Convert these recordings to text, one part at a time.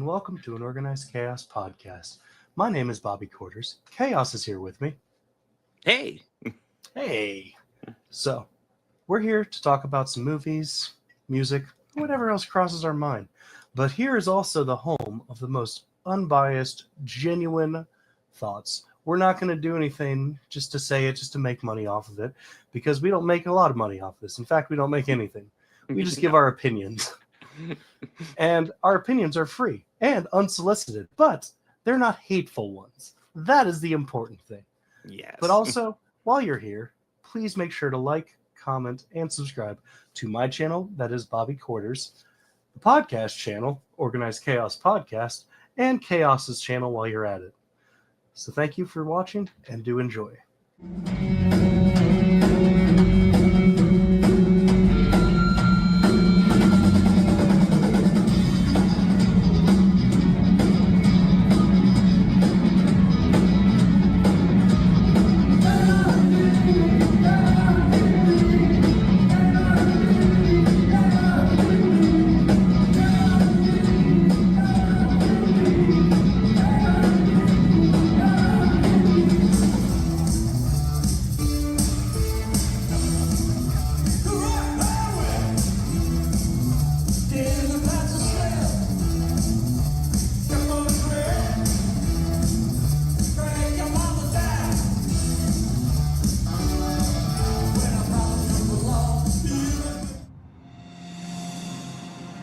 and welcome to an Organized Chaos podcast. My name is Bobby Quarters. Chaos is here with me. Hey! Hey! So, we're here to talk about some movies, music, whatever else crosses our mind. But here is also the home of the most unbiased, genuine thoughts. We're not going to do anything just to say it, just to make money off of it, because we don't make a lot of money off this. In fact, we don't make anything. We just give our opinions. And our opinions are free and unsolicited, but they're not hateful ones. That is the important thing. Yes. But also, while you're here, please make sure to like, comment, and subscribe to my channel, that is Bobby Quarters, the podcast channel, Organized Chaos Podcast, and Chaos's channel while you're at it. So thank you for watching, and do enjoy.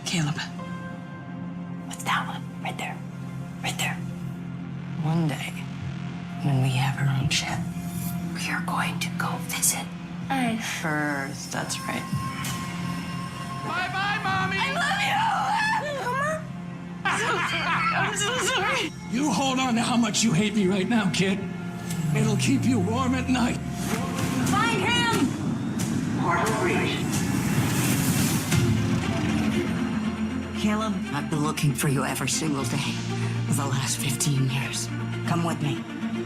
Caleb. What's that one? Right there. Right there. One day, when we have our own ship, we are going to go visit Earth. That's right. Bye-bye, Mommy! I love you! Mama? I'm so sorry. You hold on to how much you hate me right now, kid. It'll keep you warm at night. Find him! Portal breach. Caleb, I've been looking for you every single day for the last 15 years. Come with me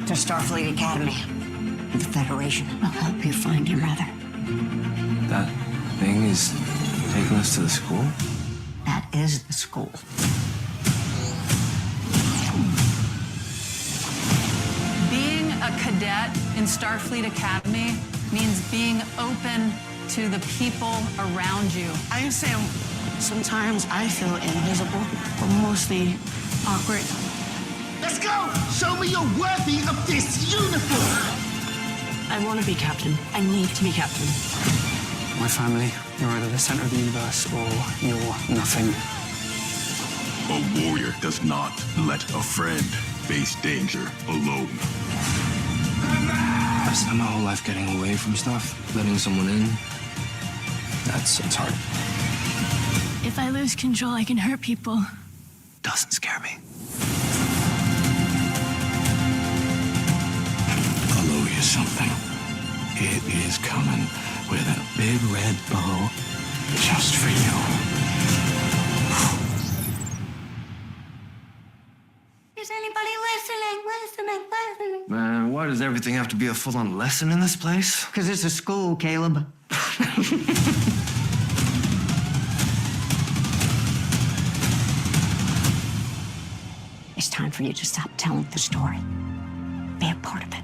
to Starfleet Academy. The Federation will help you find your mother. That thing is taking us to the school? That is the school. Being a cadet in Starfleet Academy means being open to the people around you. I say sometimes I feel invisible, but mostly awkward. Let's go! Show me you're worthy of this uniform! I want to be captain. I need to be captain. My family, you're either the center of the universe or you're nothing. A warrior does not let a friend face danger alone. I've spent my whole life getting away from stuff, letting someone in. It's hard. If I lose control, I can hurt people. Doesn't scare me. I'll owe you something. It is coming with a big red bow just for you. Is anybody listening? Man, why does everything have to be a full-on lesson in this place? Because it's a school, Caleb. It's time for you to stop telling the story. Be a part of it.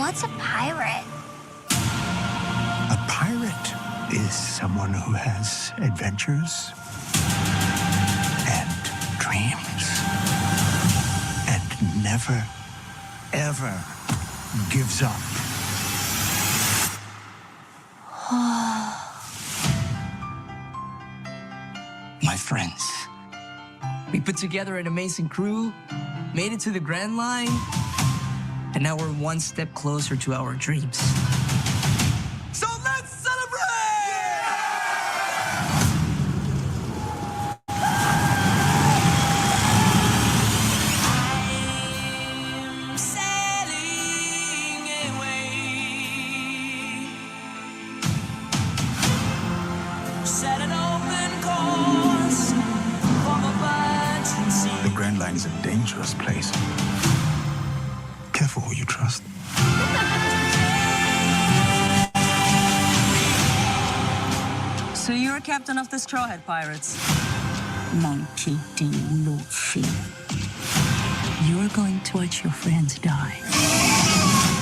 What's a pirate? A pirate is someone who has adventures and dreams and never, ever gives up. My friends. We put together an amazing crew, made it to the Grand Line, and now we're one step closer to our dreams. So let's celebrate! I'm sailing away. Set an open course for the virgin sea. The Grand Line is a dangerous place. Careful who you trust. So you're a captain of the Strawhead Pirates? Mighty D. Lucy. You're going to watch your friends die.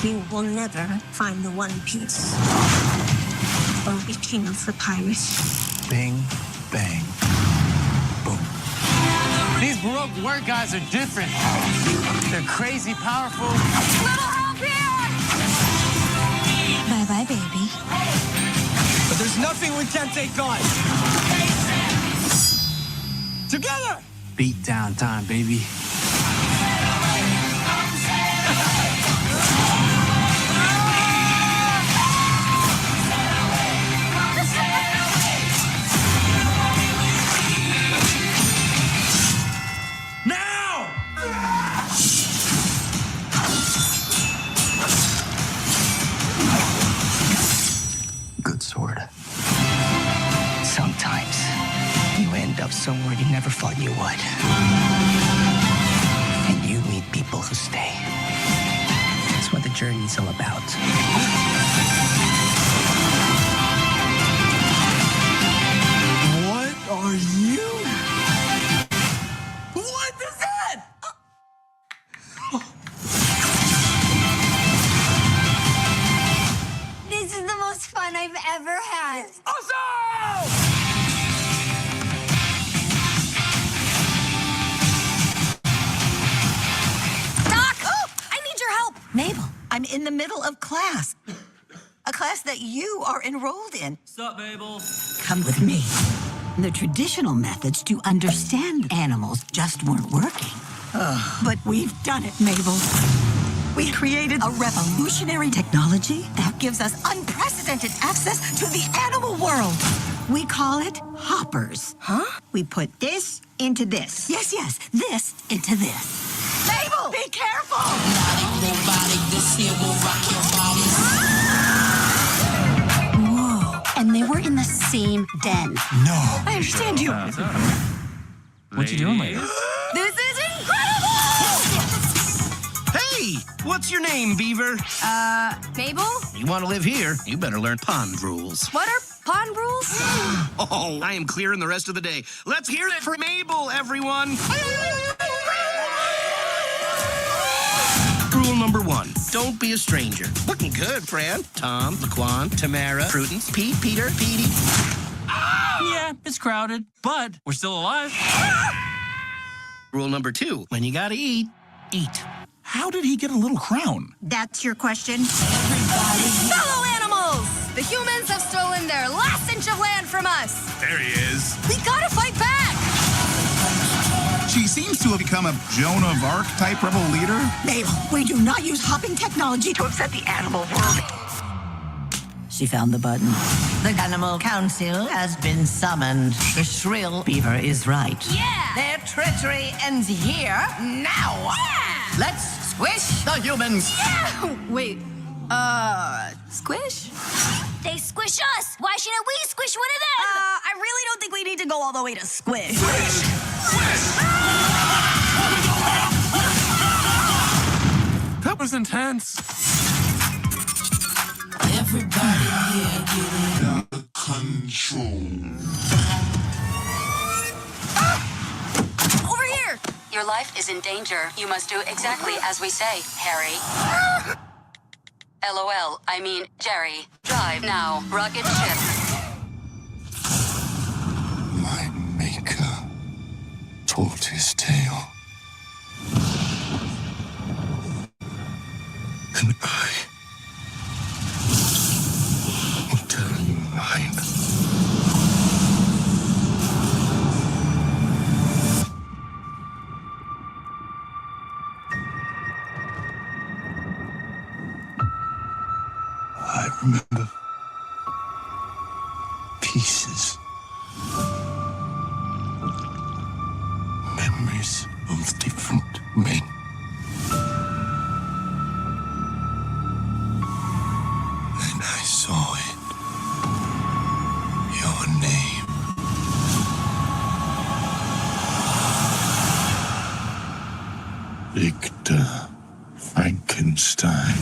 You will never find the One Piece. Or be king of the pirates. Bing, bang, boom. These Baroque war guys are different. They're crazy powerful. Little help here! Bye-bye, baby. But there's nothing we can't take on. Together! Beat down time, baby. Now! Good sword. Sometimes you end up somewhere you never thought you would. And you meet people who stay. That's what the journey's all about. What are you? What is that? This is the most fun I've ever had. Awesome! Doc! I need your help. Mabel, I'm in the middle of class. A class that you are enrolled in. Sup, Mabel? Come with me. The traditional methods to understand animals just weren't working. But we've done it, Mabel. We created a revolutionary technology that gives us unprecedented access to the animal world. We call it hoppers. Huh? We put this into this. Yes, this into this. Mabel! Be careful! Whoa. And they were in the same den. No. I understand you. What you doing, lady? This is incredible! Hey, what's your name, Beaver? Mabel? You want to live here, you better learn pond rules. What are pond rules? Oh, I am clearing the rest of the day. Let's hear it for Mabel, everyone. Rule number 1, don't be a stranger. Looking good, Fran. Tom, Laquan, Tamara, Prudence, Pete, Peter, Petey. Yeah, it's crowded, but we're still alive. Rule number 2, when you gotta eat, eat. How did he get a little crown? That's your question? Fellow animals! The humans have stolen their last inch of land from us. There he is. We gotta fight back! She seems to have become a Joan of Arc type rebel leader. Mabel, we do not use hopping technology to upset the animal world. She found the button. The Animal Council has been summoned. The shrill beaver is right. Yeah! Their treachery ends here, now. Yeah! Let's squish the humans. Yeah! Wait, squish? They squish us! Why shouldn't we squish one of them? I really don't think we need to go all the way to squish. That was intense. Everybody here getting out of control. Over here! Your life is in danger. You must do exactly as we say, Harry. LOL, I mean, Jerry. Drive now. Rocket ship. My maker told his tale. And I will tell you mine. I remember pieces. Memories of different men. And I saw it. Your name. Victor Frankenstein.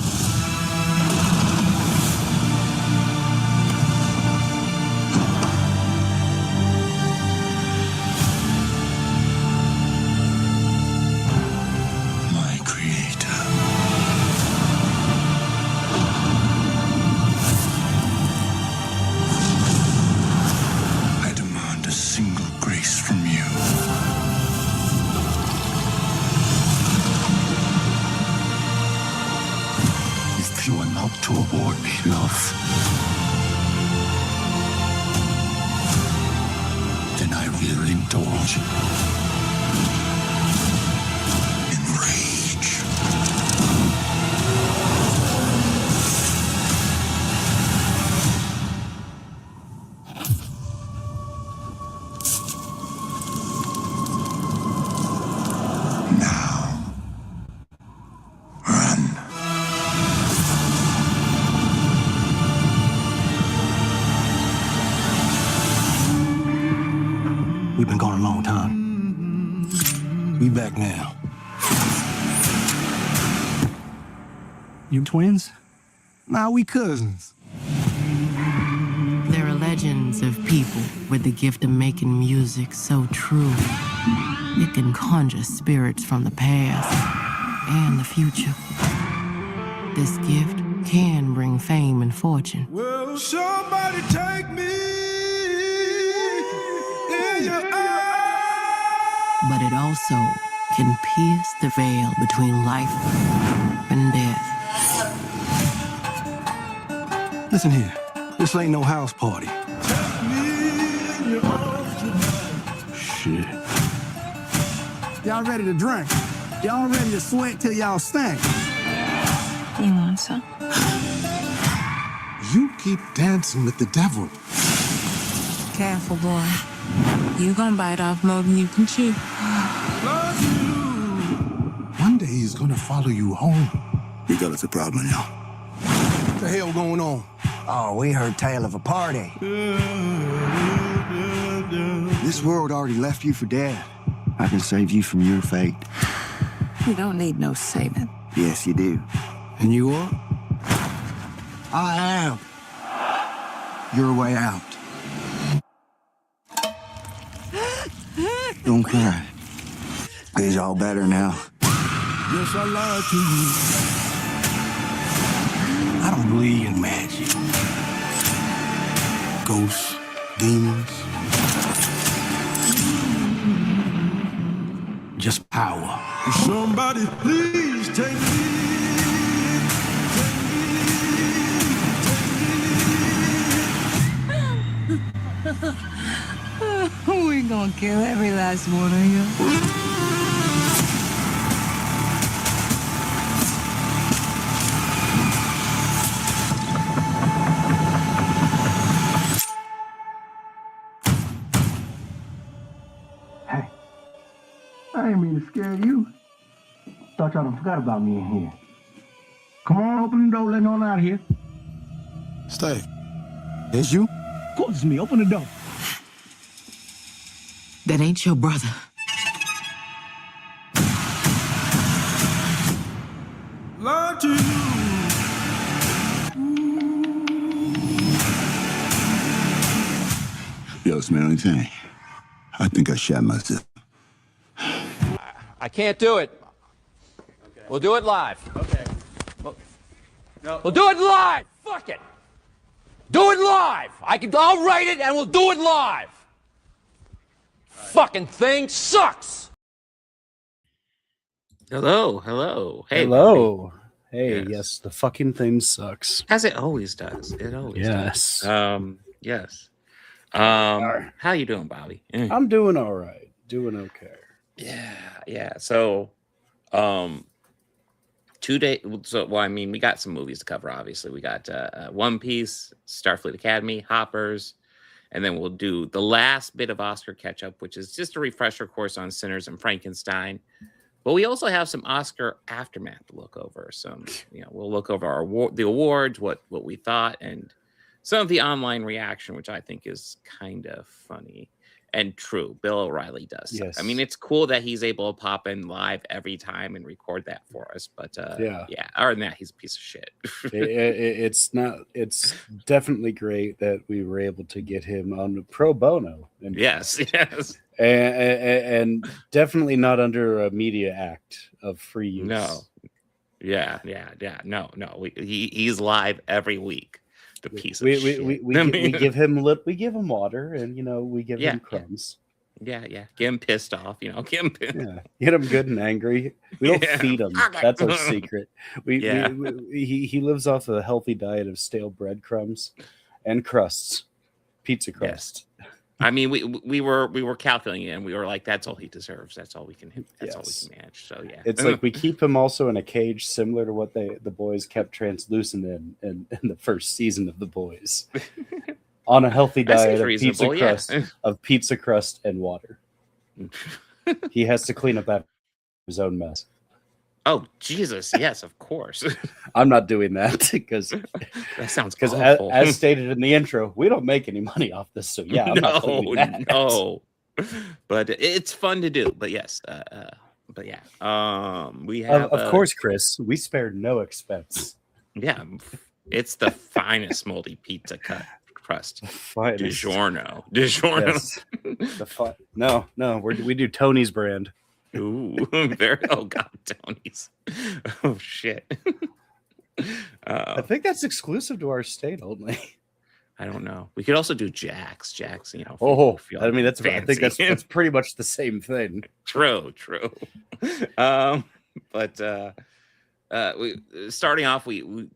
help to award me love, then I will indulge in rage. Now, run. We've been gone a long time. We back now. You twins? Nah, we cousins. There are legends of people with the gift of making music so true. It can conjure spirits from the past and the future. This gift can bring fame and fortune. Will somebody take me in your arms? But it also can pierce the veil between life and death. Listen here. This ain't no house party. Shit. Y'all ready to drink? Y'all ready to sweat till y'all stink? You want some? You keep dancing with the devil. Careful, boy. You gonna bite off more than you can chew. One day he's gonna follow you home. You got us a problem now. What the hell going on? Oh, we heard tale of a party. This world already left you for dead. I can save you from your fate. You don't need no saving. Yes, you do. And you are? I am. Your way out. Don't cry. It's all better now. Yes, I lied to you. I don't believe in magic. Ghosts, demons. Just power. Somebody please take me. We gonna kill every last one of you. Hey, I ain't mean to scare you. Thought y'all done forgot about me in here. Come on, open the door, let me on out of here. Stay. It's you? Of course it's me, open the door. That ain't your brother. Lied to you. Yo, smell anything? I think I shot myself. I can't do it. Okay. We'll do it live. Okay. We'll do it live. Fuck it. Do it live. I'll write it and we'll do it live. Fucking thing sucks. Hello. Hey. Hello. Buddy. Hey, yes, the fucking thing sucks. As it always does. It always Yes. does. Yes. How you doing, Bobby? I'm doing all right. Doing okay. Yeah. So, 2 days. So, well, I mean, we got some movies to cover. Obviously, we got One Piece, Starfleet Academy, Hoppers, and then we'll do the last bit of Oscar catch-up, which is just a refresher course on Sinners and Frankenstein. But we also have some Oscar aftermath to look over. Some, we'll look over the awards, what we thought, and some of the online reaction, which I think is kind of funny and true. Bill O'Reilly does. Yes. I mean, it's cool that he's able to pop in live every time and record that for us. But yeah. Other than that, he's a piece of shit. It's definitely great that we were able to get him on pro bono. Yes. And definitely not under a media act of free use. No. Yeah. No. He's live every week. The piece of shit. We give him water, and we give him crumbs. Yeah, yeah. Get him pissed off, you know. Get him pissed. Yeah, get him good and angry. We don't feed him. That's our secret. Yeah. He lives off a healthy diet of stale breadcrumbs and crusts, pizza crust. I mean, we were calculating it, and we were like, that's all he deserves. That's all we can. That's all we can manage. So yeah, it's like we keep him also in a cage similar to what the boys kept Translucent in the first season of The Boys, on a healthy diet of pizza crust and water. He has to clean up after his own mess. Oh Jesus! Yes, of course. I'm not doing that because that sounds because as stated in the intro, we don't make any money off this. So yeah, I'm not cleaning that. No. But it's fun to do. But yes, but yeah, we have of course, Chris. We spared no expense. Yeah, it's the finest moldy pizza crust. DiGiorno. Yes. No, we do Tony's brand. Ooh, oh god, Tony's. Oh shit. I think that's exclusive to our state only. I don't know. We could also do Jack's, you know. I mean, I think that's pretty much the same thing. True. But we starting off, we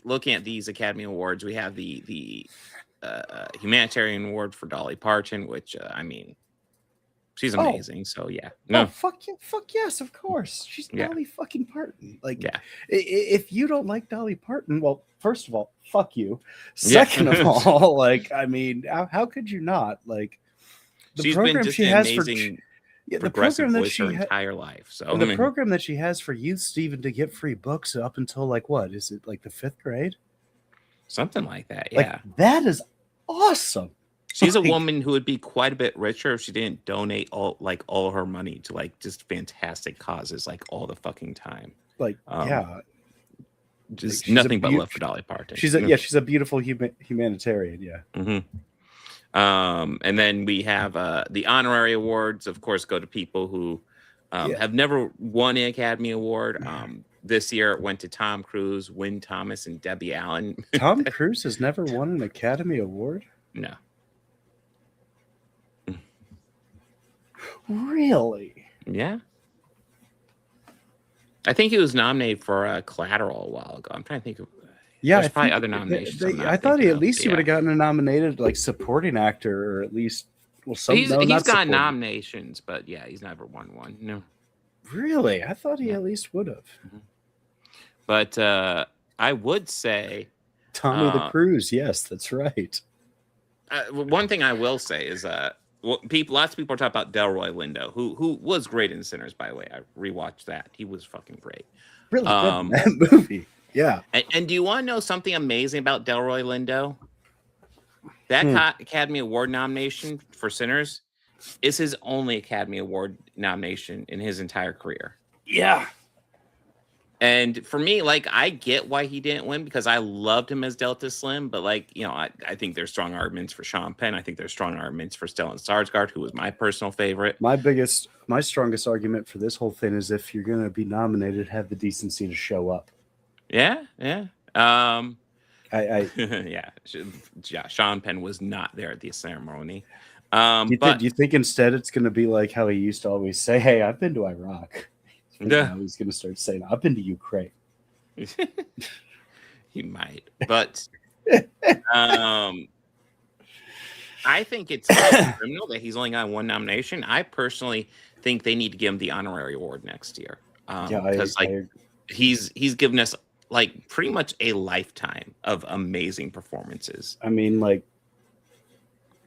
looking at these Academy Awards. We have the humanitarian award for Dolly Parton, which I mean, she's amazing. So yeah, fuck yes, of course. She's Dolly fucking Parton. Like, if you don't like Dolly Parton, well, first of all, fuck you. Second of all, like, I mean, how could you not? Like, she's been just an amazing progressive voice her entire life. So the program that she has for youth, even to get free books up until like what is it, like the 5th grade? Something like that. Yeah, like, that is awesome. She's a woman who would be quite a bit richer if she didn't donate all her money to like just fantastic causes like all the fucking time. Like, just nothing but love for Dolly Parton. She's a beautiful humanitarian. Yeah. Mm-hmm. And then we have the honorary awards, of course, go to people who have never won an Academy Award. This year it went to Tom Cruise, Wynn Thomas, and Debbie Allen. Tom Cruise has never won an Academy Award? No. Really? Yeah. I think he was nominated for Collateral a while ago. I'm trying to think of. There's probably other nominations. I thought he would have gotten a nominated like supporting actor, or at least he's got nominations, but yeah, he's never won one. No. Really? I thought he at least would have. Mm-hmm. But I would say Tommy the Cruise. Yes, that's right. One thing I will say is lots of people are talking about Delroy Lindo, who was great in Sinners, by the way. I rewatched that. He was fucking great. Really good that movie. Yeah. And do you want to know something amazing about Delroy Lindo? That Academy Award nomination for Sinners is his only Academy Award nomination in his entire career. Yeah. And for me, like, I get why he didn't win because I loved him as Delta Slim, but like, you know, I think there's strong arguments for Sean Penn. I think there's strong arguments for Stellan Skarsgård, who was my personal favorite. My strongest argument for this whole thing is if you're going to be nominated, have the decency to show up. Yeah. Sean Penn was not there at the ceremony. Do you think instead it's going to be like how he used to always say, "Hey, I've been to Iraq." Now he's going to start saying, "I've been to Ukraine." He might, but I think it's criminal that he's only got one nomination. I personally think they need to give him the honorary award next year. Because he's given us like pretty much a lifetime of amazing performances. I mean, like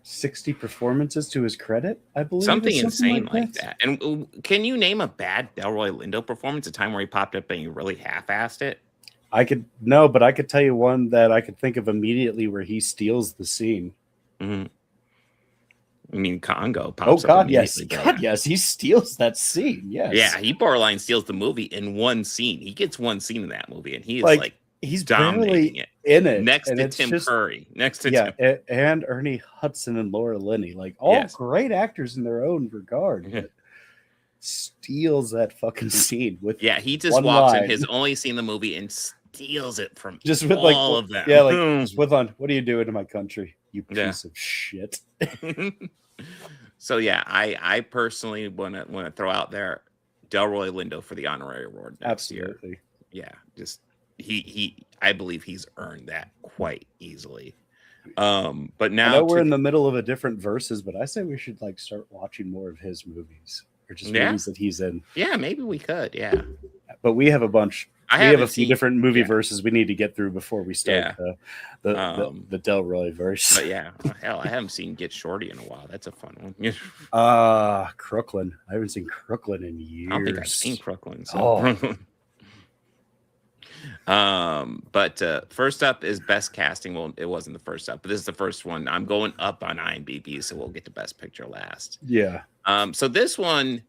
60 performances to his credit, I believe. Something insane like that. And can you name a bad Delroy Lindo performance, a time where he popped up and he really half-assed it? But I could tell you one that I could think of immediately where he steals the scene. Mm-hmm. I mean, Congo pops up. Oh, God, yes. God, yes. He steals that scene. Yes. Yeah, he borderline steals the movie in one scene. He gets one scene in that movie, and he is like he's dominating it. In it. Next to Tim Curry. Tim. And Ernie Hudson and Laura Linney. Like, all great actors in their own regard. But steals that fucking scene with he just walks in his only scene in the movie and steals it from just with all of them. Yeah, like just with what are you doing to my country, you piece of shit. So yeah, I personally want to throw out there Delroy Lindo for the honorary award next year. Yeah, just I believe he's earned that quite easily. But now I know we're in the middle of a different verses, but I say we should like start watching more of his movies or just movies that he's in. Yeah, maybe we could. Yeah, but we have a bunch. We have a few different movie verses we need to get through before we start the Delroy verse. But yeah, hell, I haven't seen Get Shorty in a while. That's a fun one. Crooklyn. I haven't seen Crooklyn in years. I don't think I've seen Crooklyn. So. But first up is best casting. Well, it wasn't the first up, but this is the first one. I'm going up on IMDb, so we'll get to best picture last. Yeah. So this one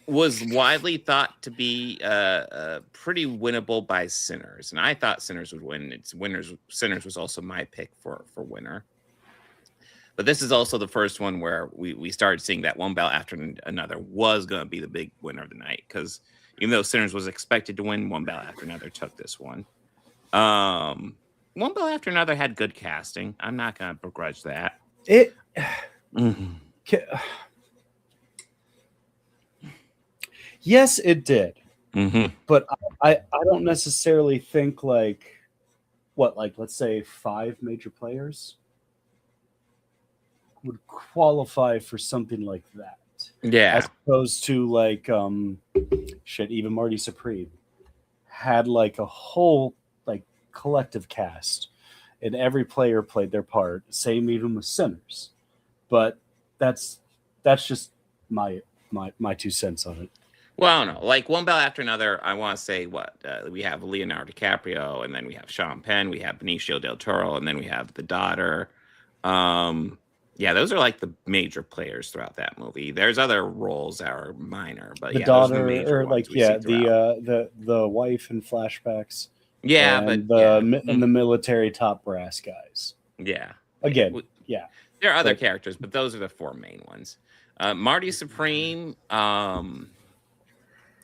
was widely thought to be pretty winnable by Sinners, and I thought Sinners would win. Sinners was also my pick for winner. But this is also the first one where we started seeing that One Bell After Another was going to be the big winner of the night, because even though Sinners was expected to win, One Bell After Another took this one. One Bell After Another had good casting. I'm not going to begrudge that. Yes, it did. Mm-hmm. But I don't necessarily think let's say 5 major players would qualify for something like that. Yeah. As opposed to like even Marty Supreme had like a whole like collective cast and every player played their part. Same even with Sinners. But that's just my 2 cents on it. Well, I don't know. Like One Bell After Another, I want to say we have Leonardo DiCaprio, and then we have Sean Penn, we have Benicio del Toro, and then we have the daughter. Yeah, those are like the major players throughout that movie. There's other roles that are minor, but the yeah, daughter, those are the major or ones like the wife in flashbacks. Yeah, and but and the military top brass guys. Yeah. Again, yeah. There are other characters, but those are the 4 main ones. Marty Supreme.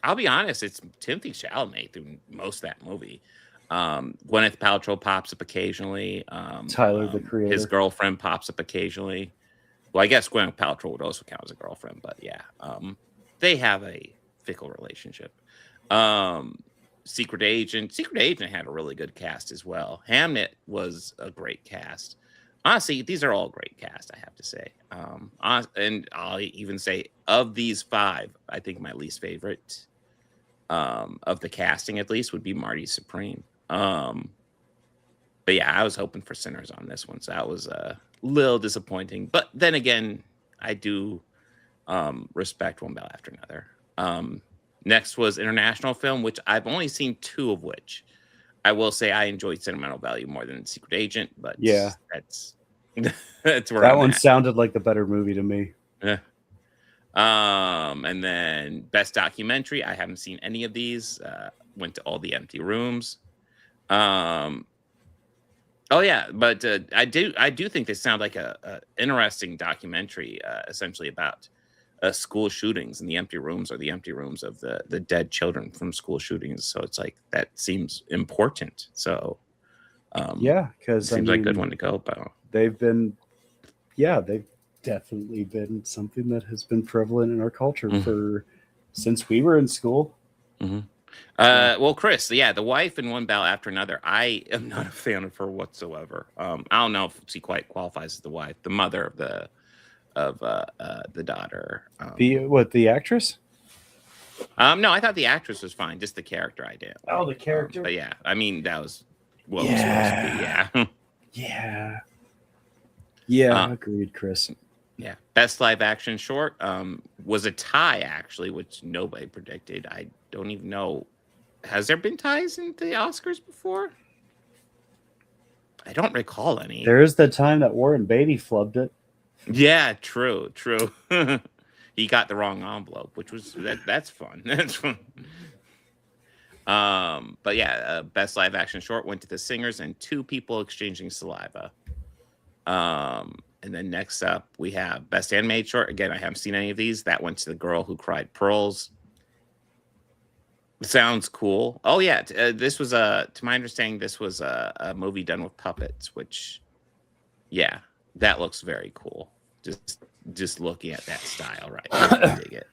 I'll be honest, it's Timothy Chalamet through most of that movie. Gwyneth Paltrow pops up occasionally. Tyler, the creator. His girlfriend pops up occasionally. Well, I guess Gwyneth Paltrow would also count as a girlfriend, but yeah. They have a fickle relationship. Secret Agent had a really good cast as well. Hamnet was a great cast. Honestly, these are all great cast, I have to say. And I'll even say of these 5, I think my least favorite of the casting, at least, would be Marty Supreme. But yeah, I was hoping for Sinners on this one, so that was a little disappointing. But then again, I do respect One Bell After Another. Next was international film, which I've only seen 2 of which. I will say I enjoyed Sentimental Value more than Secret Agent, but yeah, that's where that I'm one at. sounded like the better movie to me. Yeah. And then best documentary, I haven't seen any of these. Went to All the Empty Rooms. Oh yeah, but I do think they sound like a interesting documentary, essentially about school shootings, and the empty rooms are the empty rooms of the dead children from school shootings. So it's like that seems important. So yeah, because seems like a good one to go about. They've definitely been something that has been prevalent in our culture since we were in school. Mm-hmm. Well, Chris, yeah, the wife in One Bell After Another, I am not a fan of her whatsoever. I don't know if she quite qualifies as the wife, the mother of the daughter. The actress? No, I thought the actress was fine, just the character I didn't. Oh, the character. But yeah, I mean that was what it was supposed to be. Yeah. Yeah, agreed, Chris. Yeah, best live action short was a tie actually, which nobody predicted. I don't even know. Has there been ties in the Oscars before? I don't recall any. There is the time that Warren Beatty flubbed it. Yeah, true. He got the wrong envelope, which was that's fun. That's fun. But yeah, best live action short went to The Singers and Two People Exchanging Saliva. And then next up we have best animated short. Again, I haven't seen any of these. That went to The Girl Who Cried Pearls. Sounds cool. Oh yeah, this was to my understanding, this was a movie done with puppets, which, yeah, that looks very cool. Just just looking at that style, right? I dig it.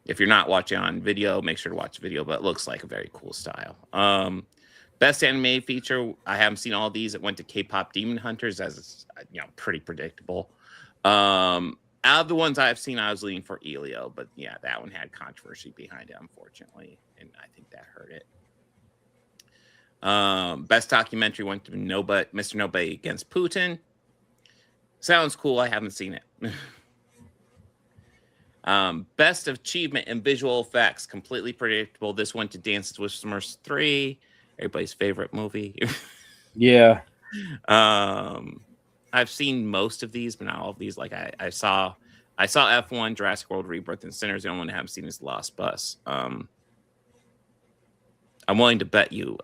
If you're not watching on video, make sure to watch the video, but it looks like a very cool style. Best animated feature, I haven't seen all these. It went to K-pop Demon Hunters, as pretty predictable. Out of the ones I've seen, I was leaning for Elio, but yeah, that one had controversy behind it, unfortunately, and I think that hurt it. Best documentary went to Mr. Nobody Against Putin. Sounds cool. I haven't seen it. Best achievement in visual effects, completely predictable. This went to Dances with Smurfs 3, everybody's favorite movie. Yeah. I've seen most of these, but not all of these. Like I saw F1, Jurassic World Rebirth, and Sinners. The only one I haven't seen is Lost Bus. I'm willing to bet you,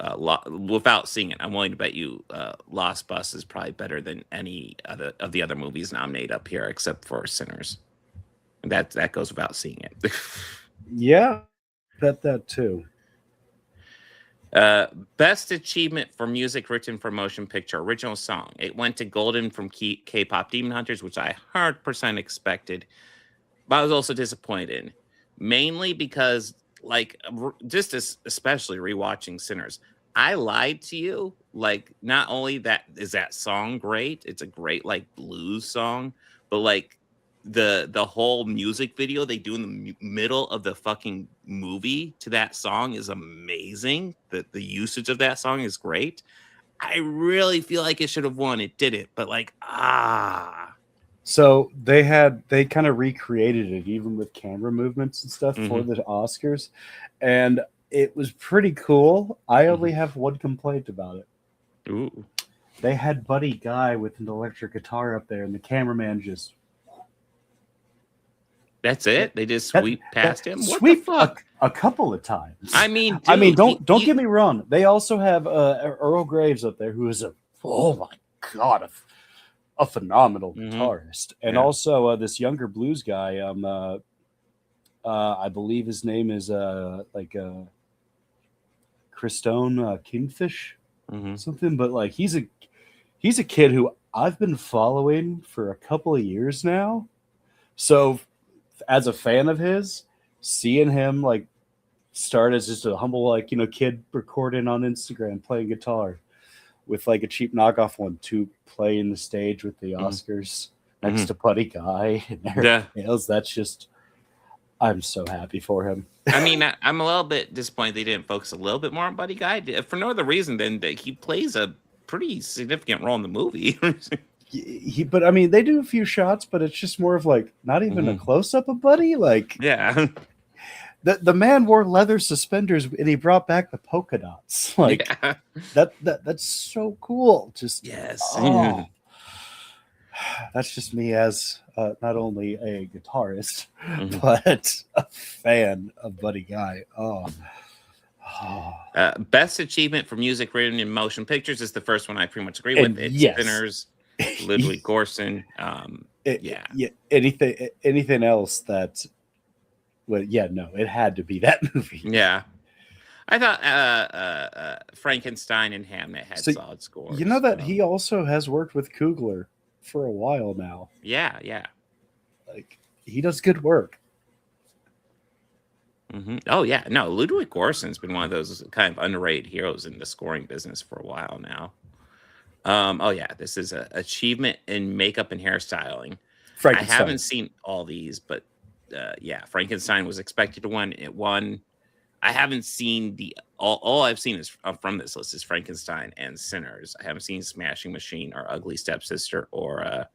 without seeing it, I'm willing to bet you Lost Bus is probably better than any of the other movies nominated up here, except for Sinners. That goes without seeing it. Yeah, bet that too. Best achievement for music written for motion picture, original song. It went to Golden from K-pop Demon Hunters, which I 100% expected, but I was also disappointed in, mainly because, like, especially rewatching Sinners, I lied to you. Like, not only is that song great, it's a great like blues song, but like the whole music video they do in the middle of the fucking movie to that song is amazing. The usage of that song is great. I really feel like it should have won. It didn't, but like, So they kind of recreated it, even with camera movements and stuff for the Oscars, and it was pretty cool. I only have one complaint about it. Ooh. They had Buddy Guy with an electric guitar up there, and the cameraman just... That's it? They just sweep past him? What Sweep the fuck? A couple of times. I mean, don't get me wrong. They also have Earl Graves up there, who is a phenomenal guitarist, and also this younger blues guy. I believe his name is Christone Kingfish, something. But like he's a kid who I've been following for a couple of years now. So as a fan of his, seeing him like start as just a humble kid recording on Instagram playing guitar with like a cheap knockoff one to play in the stage with the Oscars next to Buddy Guy and everything else. That's just, I'm so happy for him. I mean, I'm a little bit disappointed they didn't focus a little bit more on Buddy Guy for no other reason than that he plays a pretty significant role in the movie. But I mean, they do a few shots, but it's just more of like not even a close up of Buddy. Like, yeah, the man wore leather suspenders and he brought back the polka dots. Like that's so cool. Just that's just me as not only a guitarist but a fan of Buddy Guy. Best achievement for music written in motion pictures is the first one I pretty much agree with. It's Sinners. Ludwig Göransson. Anything else that? Well, yeah, no, it had to be that movie. Yeah, I thought Frankenstein and Hamnet had solid scores. You know that he also has worked with Coogler for a while now. Yeah. Like he does good work. Oh yeah, no, Ludwig Göransson's been one of those kind of underrated heroes in the scoring business for a while now. Oh yeah, this is an achievement in makeup and hairstyling. I haven't seen all these, but Frankenstein was expected to win. It won. I haven't seen all I've seen is from this list is Frankenstein and Sinners. I haven't seen Smashing Machine or Ugly Stepsister or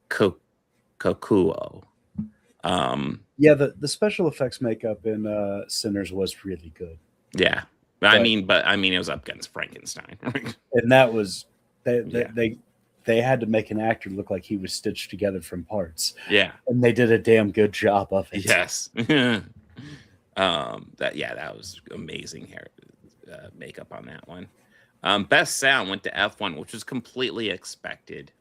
Kokuo. The special effects makeup in Sinners was really good. Yeah, but I mean, it was up against Frankenstein, and that was. They had to make an actor look like he was stitched together from parts. Yeah. And they did a damn good job of it. Yes. That was amazing hair makeup on that one. Best sound went to F1, which was completely expected.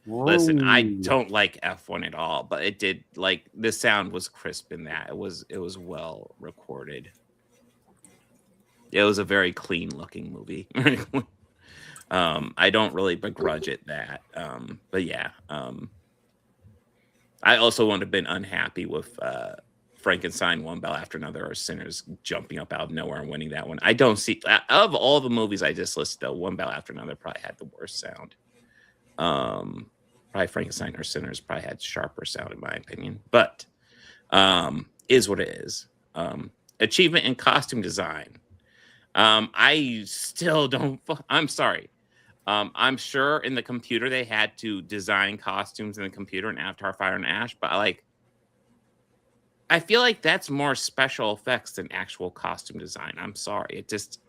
Listen, I don't like F1 at all, but it did the sound was crisp in that. It was well recorded. It was a very clean looking movie. I don't really begrudge it that. But yeah, I also would have been unhappy with Frankenstein One Bell After Another or Sinners jumping up out of nowhere and winning that one. I don't see, of all the movies I just listed, though, One Bell After Another probably had the worst sound. Probably Frankenstein or Sinners probably had sharper sound in my opinion, but is what it is. Achievement in costume design. I still don't. I'm sorry. I'm sure in the computer they had to design costumes in the computer in Avatar: Fire and Ash, but I feel like that's more special effects than actual costume design. I'm sorry. It just.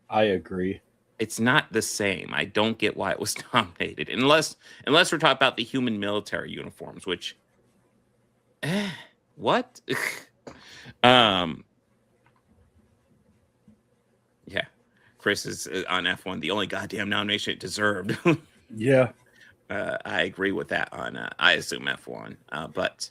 I agree. It's not the same. I don't get why it was nominated, unless we're talking about the human military uniforms, which. What? Yeah. Chris is on F1, the only goddamn nomination it deserved. Yeah. I agree with that on, I assume F1. But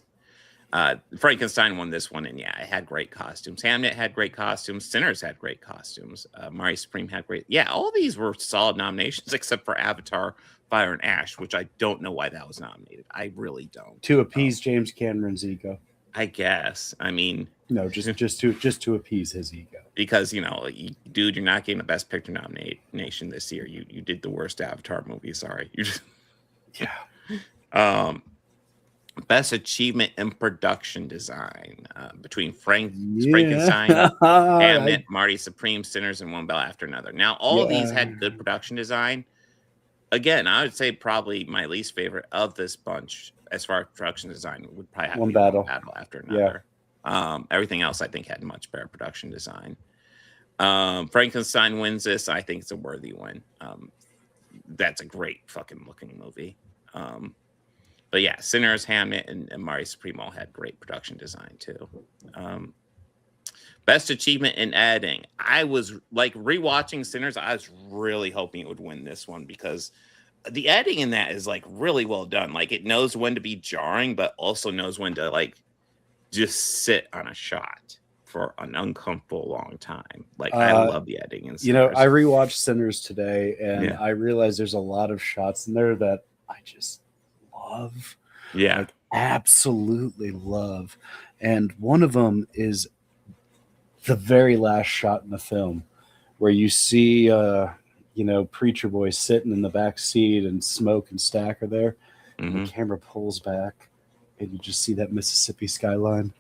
Frankenstein won this one, and yeah, it had great costumes. Hamnet had great costumes. Sinners had great costumes. Mari Supreme had great. Yeah, all these were solid nominations except for Avatar: Fire and Ash, which I don't know why that was nominated. I really don't. To appease James Cameron's ego. I guess. I mean, no, just to appease his ego. Because dude, you're not getting the Best Picture nomination this year. You did the worst Avatar movie. Sorry. You just yeah. Best achievement in production design between Frankenstein, Hamnet, Marty Supreme, Sinners, and One Bell After Another. Now, all of these had good production design. Again, I would say probably my least favorite of this bunch, as far as production design, would probably have to be One Battle After Another. Everything else, I think, had much better production design. Frankenstein wins this. I think it's a worthy win. That's a great fucking looking movie. But yeah, Sinners, Hamnet, and Mari Supreme all had great production design too. Best achievement in editing. I was like rewatching Sinners. I was really hoping it would win this one because the editing in that is like really well done. Like it knows when to be jarring, but also knows when to like just sit on a shot for an uncomfortable long time. Like I love the editing in Sinners. I rewatched Sinners today, and I realized there's a lot of shots in there that I just love. Yeah, like, absolutely love. And one of them is the very last shot in the film where you see Preacher Boy sitting in the back seat and Smoke and Stack are there. And the camera pulls back and you just see that Mississippi skyline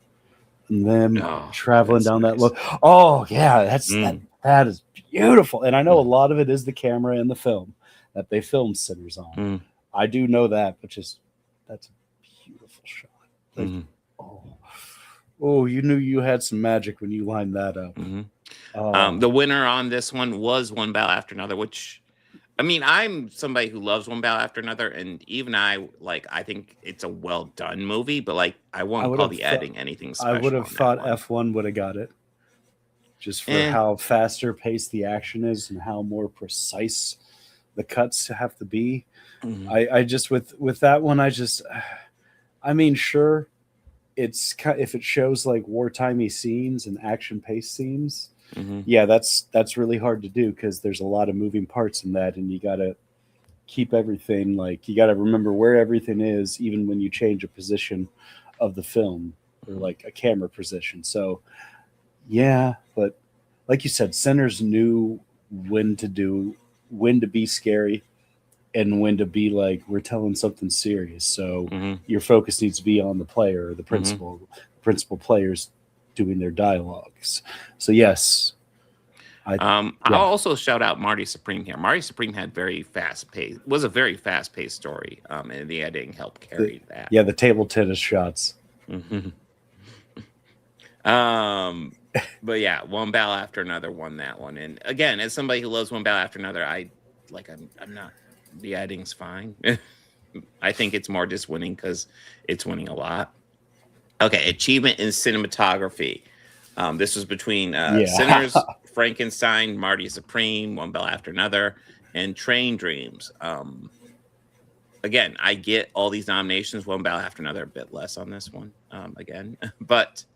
and them traveling down that look. Oh yeah, that is beautiful. And I know a lot of it is the camera in the film that they filmed Sinners on. I do know that, but that's a beautiful shot. Like, oh, you knew you had some magic when you lined that up. The winner on this one was One Bell After Another, which, I mean, I'm somebody who loves One Bell After Another, and even I think it's a well done movie, but like I won't call the editing anything special. I would have thought F1 would have got it, just for how faster paced the action is and how more precise the cuts have to be. I just with that one, I mean, sure, it's if it shows like wartimey scenes and action paced scenes, yeah, that's really hard to do because there's a lot of moving parts in that, and you gotta keep everything, like you gotta remember where everything is, even when you change a position of the film or like a camera position. So yeah, but like you said, Sinners knew when to be scary and when to be like, we're telling something serious. So your focus needs to be on the player or the principal players doing their dialogues. So yes. I'll also shout out Marty Supreme here. Marty Supreme had a very fast paced story. And the editing helped carry that. Yeah, the table tennis shots. But yeah, One Bell After Another won that one. And again, as somebody who loves One Bell After Another, I'm not, the editing's fine. I think it's more just winning because it's winning a lot. Okay, achievement in cinematography. This was between Sinners, Frankenstein, Marty Supreme, One Bell After Another, and Train Dreams. Again, I get all these nominations. One Bell After Another, a bit less on this one. Again, but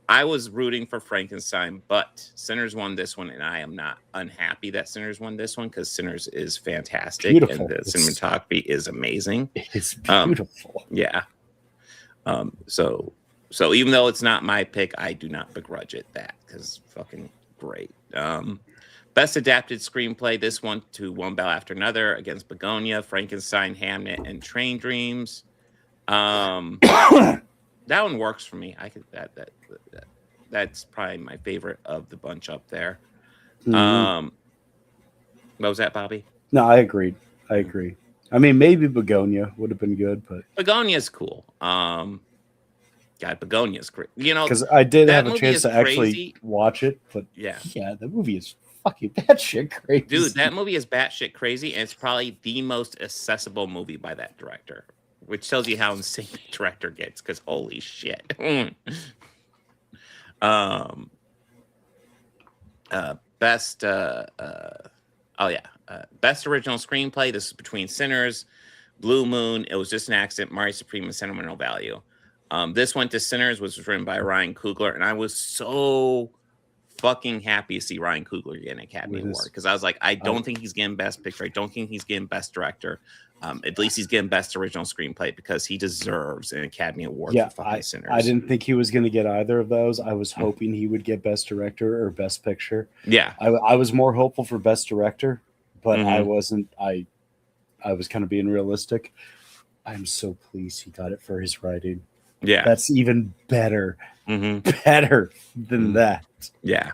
I was rooting for Frankenstein, but Sinners won this one, and I am not unhappy that Sinners won this one because Sinners is fantastic Beautiful. and the cinematography is amazing. It's beautiful. Yeah. So even though it's not my pick, I do not begrudge it that because fucking great. Best adapted screenplay. This one to One Bell After Another against Begonia, Frankenstein, Hamnet, and Train Dreams. That one works for me. I could that's probably my favorite of the bunch up there. What was that, Bobby? No, I agreed. I mean, maybe Begonia would have been good, but Begonia's cool. God, Begonia's great. You know, because I did have a movie chance is to actually crazy. watch it, but yeah, the movie is fucking batshit crazy. Dude, that movie is batshit crazy, and it's probably the most accessible movie by that director, which tells you how insane the director gets. Because holy shit. Best best original screenplay. This is between Sinners, Blue Moon, It Was Just an Accident, Mari Supreme, and Sentimental Value. This went to Sinners, which was written by Ryan Coogler, and I was so fucking happy to see Ryan Coogler get an Academy Award because I was like, I don't think he's getting Best Picture. I don't think he's getting Best Director. At least he's getting Best Original Screenplay because he deserves an Academy Award for fucking Sinners. I didn't think he was going to get either of those. I was hoping he would get Best Director or Best Picture. Yeah, I was more hopeful for Best Director, but I wasn't. I was kind of being realistic. I'm so pleased he got it for his writing. Yeah, that's even better. Better than that. Yeah.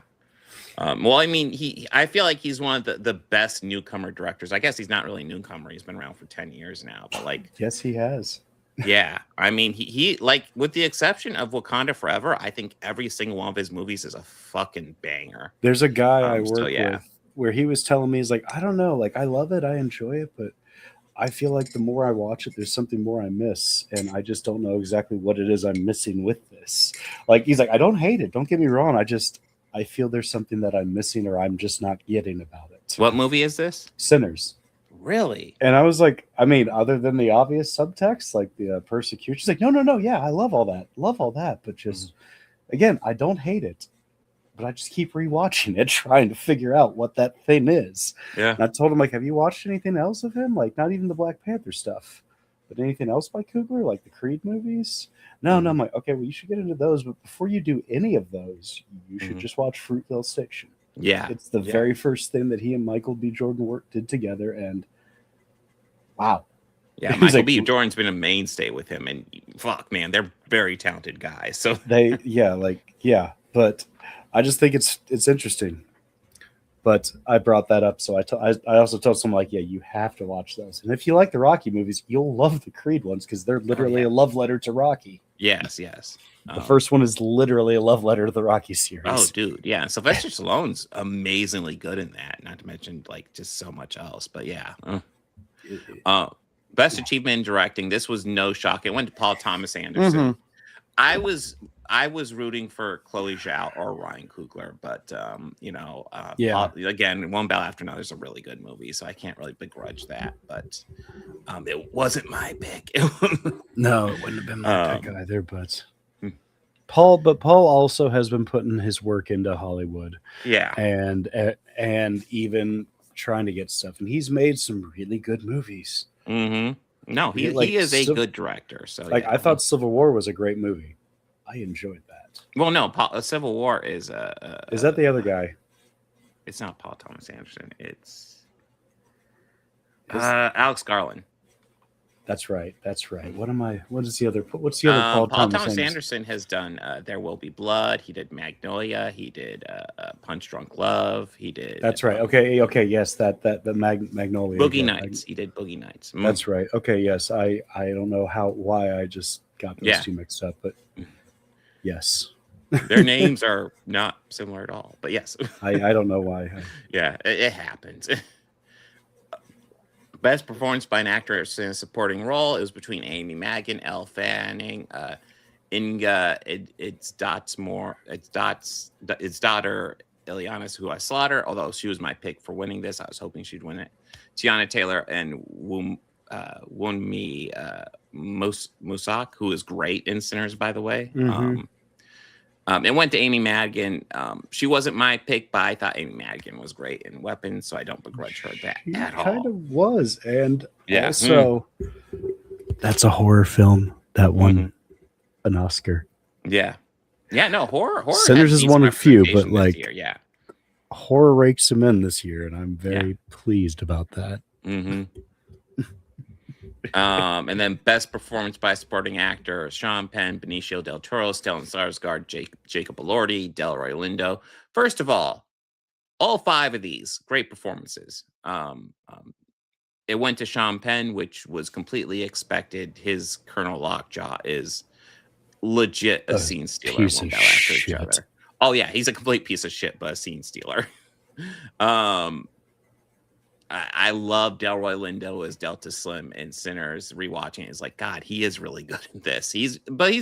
Well, I mean, I feel like he's one of the best newcomer directors. I guess he's not really a newcomer. He's been around for 10 years now, but like, yes, he has. Yeah. I mean, he like, with the exception of Wakanda Forever, I think every single one of his movies is a fucking banger. There's a guy I work with where he was telling me, he's like, I don't know, like, I love it. I enjoy it, but I feel like the more I watch it, there's something more I miss. And I just don't know exactly what it is I'm missing with this. Like, he's like, I don't hate it. Don't get me wrong. I feel there's something that I'm missing or I'm just not getting about it. What movie is this? Sinners. Really? And I was like, I mean, other than the obvious subtext, like the persecution, she's like, no. Yeah, I love all that. But just, again, I don't hate it. But I just keep rewatching it, trying to figure out what that thing is. Yeah. And I told him, like, have you watched anything else of him? Like, not even the Black Panther stuff, but anything else by Coogler, like the Creed movies? No, I'm like, okay, well, you should get into those. But before you do any of those, you should just watch Fruitvale Station. Yeah. It's the very first thing that he and Michael B. Jordan did together. And wow. Yeah, Michael B. Jordan's been a mainstay with him. And fuck, man, they're very talented guys. So but I just think it's interesting. But I brought that up, so I also told someone, like, yeah, you have to watch those. And if you like the Rocky movies, you'll love the Creed ones because they're literally a love letter to Rocky. Yes. The first one is literally a love letter to the Rocky series. Oh, dude, yeah. Sylvester Stallone's amazingly good in that. Not to mention, like, just so much else. But yeah. Best achievement in directing. This was no shock. It went to Paul Thomas Anderson. I was rooting for Chloe Zhao or Ryan Coogler, but again, One Bell After Another is a really good movie, so I can't really begrudge that. But it wasn't my pick. No, it wouldn't have been my pick either. But Paul also has been putting his work into Hollywood, and even trying to get stuff, and he's made some really good movies. No, he is a good director. So I thought Civil War was a great movie. I enjoyed that. Well, no, Civil War is is that the other guy? It's not Paul Thomas Anderson. It's Alex Garland. That's right. What's the other Paul Thomas Anderson has done There Will Be Blood. He did Magnolia. He did Punch Drunk Love. He did. That's right. Okay. Yes, that Magnolia. Boogie Nights. He did Boogie Nights. That's right. Okay. Yes. I don't know why I just got those two mixed up, but yes. Their names are not similar at all, but yes. I don't know why. Yeah, it happens. Best performance by an actress in a supporting role is between Amy Madigan, Elle Fanning, Inga. It's daughter Ileana, who I slaughter. Although she was my pick for winning this, I was hoping she'd win it. Tiana Taylor and Wunmi Mosak, who is great in Sinners, by the way. It went to Amy Madigan. She wasn't my pick, but I thought Amy Madigan was great in Weapons, so I don't begrudge her that at all. Kind of was, and Yeah. also that's a horror film that won an Oscar. Yeah. Yeah, no, horror Sinners is one of few, but like year, yeah. horror rakes him in this year, and I'm very pleased about that. And then best performance by supporting actor: Sean Penn, Benicio del Toro, Stellan Skarsgård, Jacob Elordi, Delroy Lindo. First of all 5 of these great performances. It went to Sean Penn, which was completely expected. His Colonel Lockjaw is legit a scene stealer. Piece of shit. Oh yeah, he's a complete piece of shit, but a scene stealer. I love Delroy Lindo as Delta Slim in Sinners. Rewatching it is like, God, he is really good at this. He's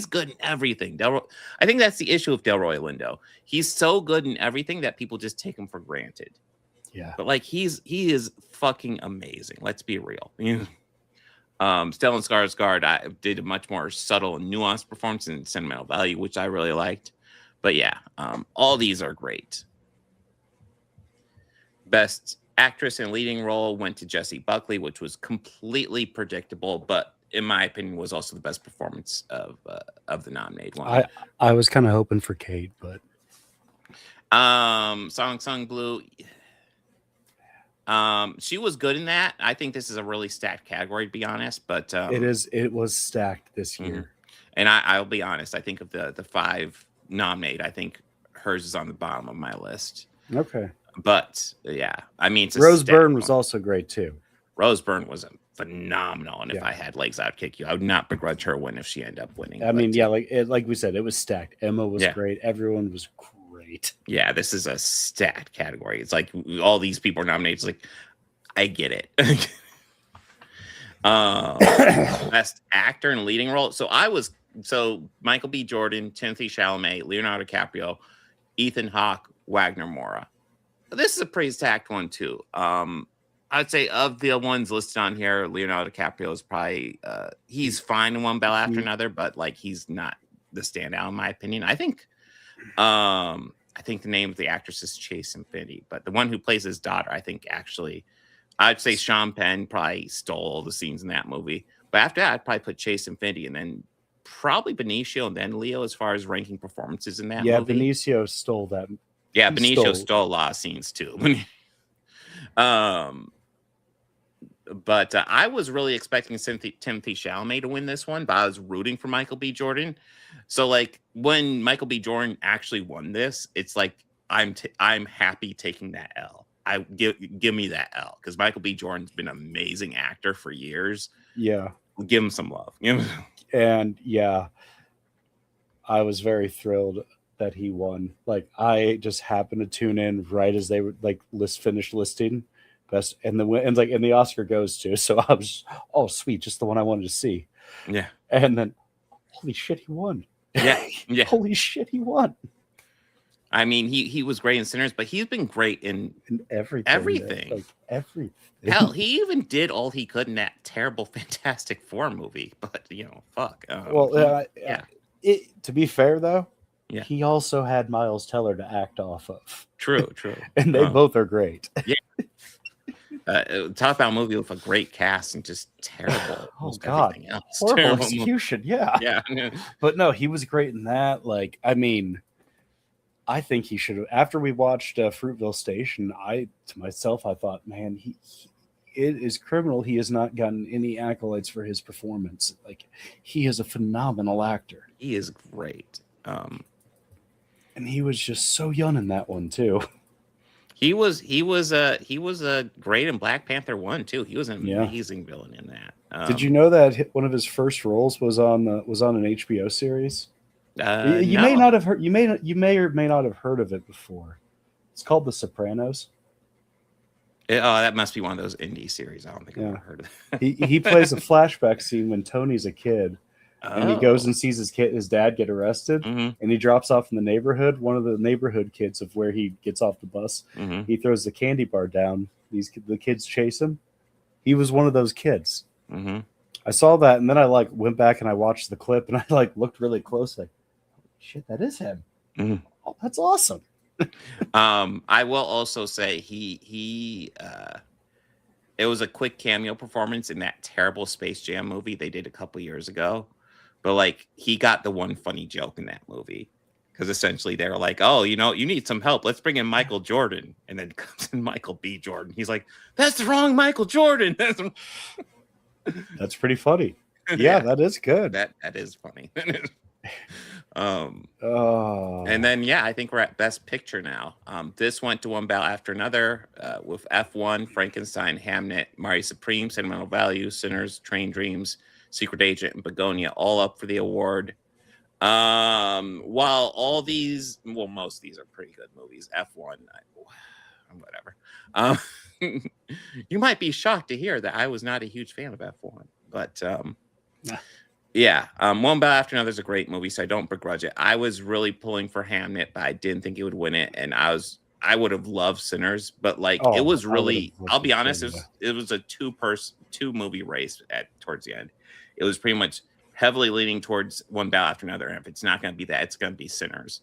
good in everything. I think that's the issue with Delroy Lindo. He's so good in everything that people just take him for granted. Yeah. But like he is fucking amazing. Let's be real. Stellan Skarsgård did a much more subtle and nuanced performance in Sentimental Value, which I really liked. But yeah, all these are great. Best actress in leading role went to Jessie Buckley, which was completely predictable, but in my opinion was also the best performance of the nominated one. I was kind of hoping for Kate, but Song Sung Blue, she was good in that. I think this is a really stacked category, to be honest, but it was stacked this year. And I'll be honest, I think of the 5 nominated, I think hers is on the bottom of my list. Okay. But yeah, I mean, Rose Byrne was also great too. Rose Byrne was phenomenal, and if I had legs, I'd kick you. I would not begrudge her win if she ended up winning. I mean, yeah, like we said, it was stacked. Emma was great. Everyone was great. Yeah, this is a stacked category. It's like all these people are nominated. It's like, I get it. Best actor in leading role. So Michael B. Jordan, Timothy Chalamet, Leonardo DiCaprio, Ethan Hawke, Wagner Moura. This is a pretty stacked one too. I'd say of the ones listed on here, Leonardo DiCaprio is probably he's fine in one battle after another, but like he's not the standout in my opinion. I think the name of the actress is Chase Infinity, but the one who plays his daughter, I think actually, I'd say Sean Penn probably stole all the scenes in that movie. But after that, I'd probably put Chase Infinity and then probably Benicio and then Leo as far as ranking performances in that movie. Yeah, Benicio stole that. Yeah, Benicio stole a lot of scenes too. But I was really expecting Timothy Chalamet to win this one, but I was rooting for Michael B. Jordan. So like when Michael B. Jordan actually won this, it's like I'm happy taking that L. Give me that L because Michael B. Jordan's been an amazing actor for years. Yeah, give him some love. And yeah, I was very thrilled that he won. Like I just happened to tune in right as they would like finished listing best, and the Oscar goes to. So I was sweet, just the one I wanted to see. Yeah, and then holy shit, he won. Yeah, yeah. Holy shit, he won. I mean, he was great in Sinners, but he's been great in everything. Like everything. Hell, he even did all he could in that terrible Fantastic Four movie. But fuck. Yeah. To be fair though, yeah, he also had Miles Teller to act off of. True. And they both are great. Yeah. Talk about a movie with a great cast and just terrible. Oh God, horrible execution. Yeah. But no, he was great in that. Like, I mean, I think he should have. After we watched Fruitville Station, I thought, man, it is criminal. He has not gotten any accolades for his performance. Like, he is a phenomenal actor. He is great. And he was just so young in that one too. He was great in Black Panther 1 too. He was an amazing villain in that. Did you know that one of his first roles was on an HBO series? You may not have heard. You may or may not have heard of it before. It's called The Sopranos. That must be one of those indie series. I don't think I've ever heard of it. He plays a flashback scene when Tony's a kid. And he goes and sees his dad get arrested, and he drops off in the neighborhood. One of the neighborhood kids of where he gets off the bus, he throws the candy bar down. The kids chase him. He was one of those kids. I saw that, and then I went back and I watched the clip, and I looked really close. Like, shit, that is him. Mhm. Oh, that's awesome. I will also say it was a quick cameo performance in that terrible Space Jam movie they did a couple years ago. But like he got the one funny joke in that movie. Because essentially they were like, oh, you need some help. Let's bring in Michael Jordan. And then comes in Michael B. Jordan. He's like, that's the wrong Michael Jordan. That's pretty funny. Yeah, that is good. That is funny. And And then I think we're at Best Picture now. This went to one battle after another with F1, Frankenstein, Hamnet, Mari Supreme, Sentimental Value, Sinners, Train Dreams, Secret Agent, and Begonia all up for the award. While all these, most of these are pretty good movies. F1, whatever. You might be shocked to hear that I was not a huge fan of F1, but one battle after another is a great movie, so I don't begrudge it. I was really pulling for Hamnet, but I didn't think it would win it, and I would have loved Sinners, but it was really, I'll be honest, it was a two movie race towards the end. It was pretty much heavily leaning towards one battle after another, and if it's not going to be that, it's going to be Sinners.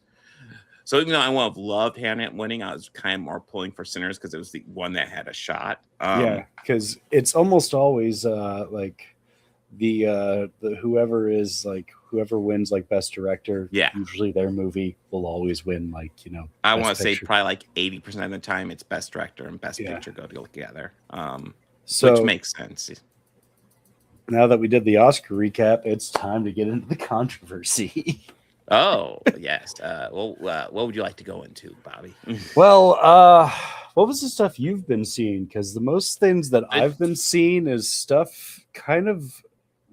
So even though I would have loved Hamnet winning, I was kind of more pulling for Sinners because it was the one that had a shot. Because it's almost always like the whoever wins like best director. Yeah, usually their movie will always win. I want to say probably like 80% of the time it's best director and best picture go together. Which makes sense. Now that we did the Oscar recap, it's time to get into the controversy. Oh, yes. What would you like to go into, Bobby? Well, what was the stuff you've been seeing? Because the most things that I've been seeing is stuff kind of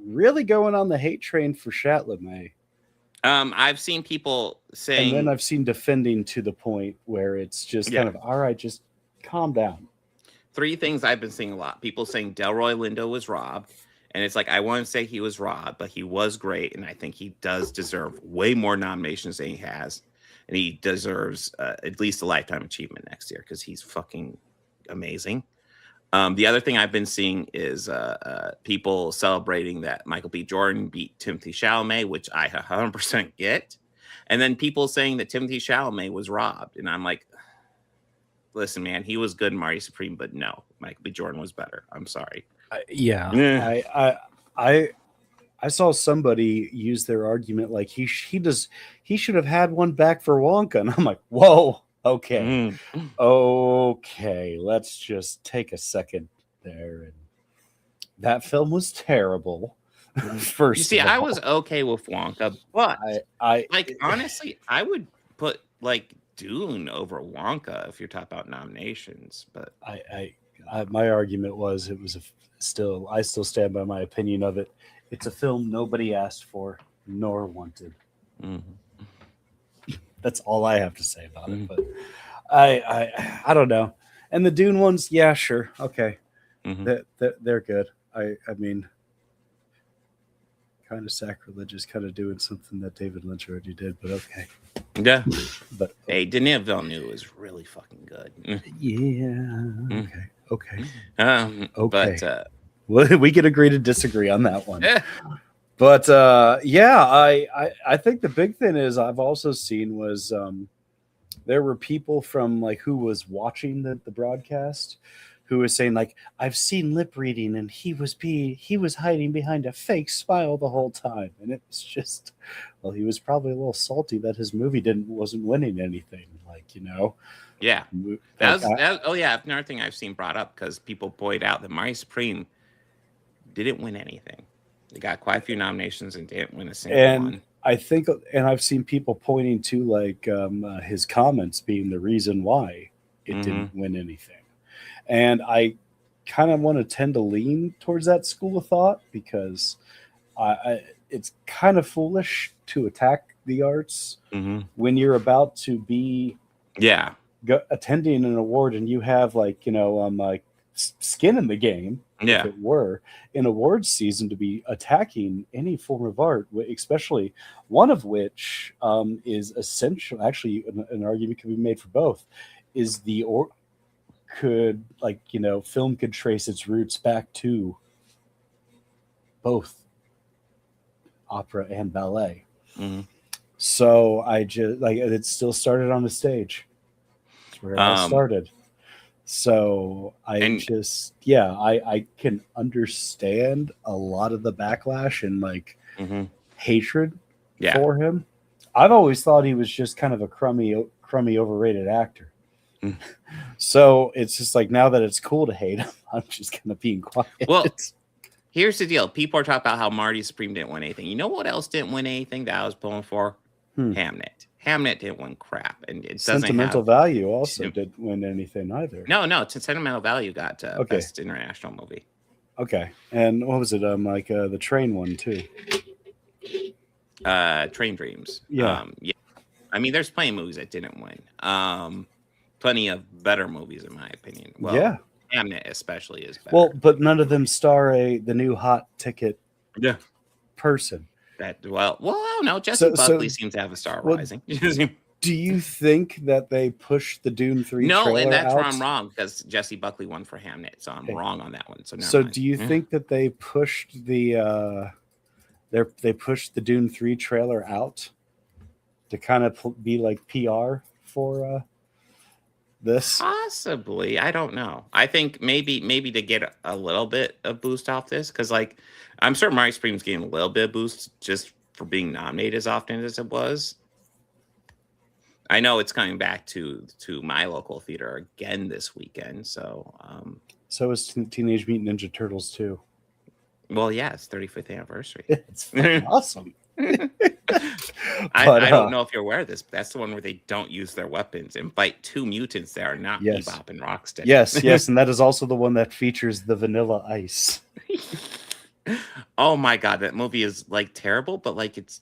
really going on the hate train for Chalamet. I've seen people saying... And then I've seen defending to the point where it's just kind of, all right, just calm down. 3 things I've been seeing a lot. People saying Delroy Lindo was robbed. And it's like, I want to say he was robbed, but he was great. And I think he does deserve way more nominations than he has. And he deserves at least a Lifetime Achievement next year because he's fucking amazing. The other thing I've been seeing is people celebrating that Michael B. Jordan beat Timothée Chalamet, which I 100% get. And then people saying that Timothée Chalamet was robbed. And I'm like, listen, man, he was good in Mari Supreme, but no, Michael B. Jordan was better. I'm sorry. I saw somebody use their argument like he should have had one back for Wonka, and I'm like, whoa, okay, let's just take a second there. And that film was terrible. First, you see, I was okay with Wonka, but honestly, I would put Dune over Wonka if you're talking about nominations. But my argument was I still stand by my opinion of it. It's a film nobody asked for nor wanted. That's all I have to say about it. But I don't know. And the Dune ones, yeah, sure, okay, they're good. I mean, kind of sacrilegious, kind of doing something that David Lynch already did, but okay. Yeah, but hey, Denis Villeneuve is really fucking good. Yeah. Okay. But we could agree to disagree on that one. But I think the big thing is I've also seen was there were people from who was watching the broadcast who was saying I've seen lip reading and he was hiding behind a fake smile the whole time, and it was just, well, he was probably a little salty that his movie wasn't winning anything, Yeah. Another thing I've seen brought up because people point out that Mari Supreme didn't win anything. They got quite a few nominations and didn't win a single one. I think, and I've seen people pointing to his comments being the reason why it didn't win anything. And I kind of want to tend to lean towards that school of thought because it's kind of foolish to attack the arts when you're about to be attending an award and you have skin in the game, if it were, in awards season, to be attacking any form of art, especially one of which is essential. Actually, an argument could be made for both. Is film could trace its roots back to both opera and ballet. So I just like it still started on the stage. That's where I started. So I can understand a lot of the backlash and like hatred for him. I've always thought he was just kind of a crummy, overrated actor. So it's just like now that it's cool to hate him, I'm just kind of being quiet. Well, here's the deal. People are talking about how Marty Supreme didn't win anything. You know what else didn't win anything that I was pulling for? Hamnet. Hamnet didn't win crap, and it doesn't Sentimental have, Value also didn't win anything either. No, Sentimental Value got best international movie. Okay, and what was it? Like the train one too. Train Dreams. Yeah. Yeah. I mean, there's plenty of movies that didn't win. Plenty of better movies, in my opinion. Well, yeah. Hamnet especially is better. Well, but none of them star the new hot ticket person. Well, I don't know. Jesse Buckley seems to have a star rising. Do you think that they pushed the Dune 3 trailer No, and that's out? where I'm wrong, because Jesse Buckley won for Hamnet, so I'm wrong on that one. So do you think that they pushed the they pushed the Dune 3 trailer out to kind of be like PR for this? Possibly. I don't know. I think maybe to get a little bit of boost off this, because like I'm sure Marty Supreme's getting a little bit of boost just for being nominated as often as it was. I know it's coming back to my local theater again this weekend, so so is Teenage Mutant Ninja Turtles too. Well, yeah, it's 35th anniversary. It's awesome. I don't know if you're aware of this, but that's the one where they don't use their weapons and fight two mutants that are not Bebop and Rocksteady. Yes, and that is also the one that features the Vanilla Ice. Oh my god, that movie is like terrible, but like it's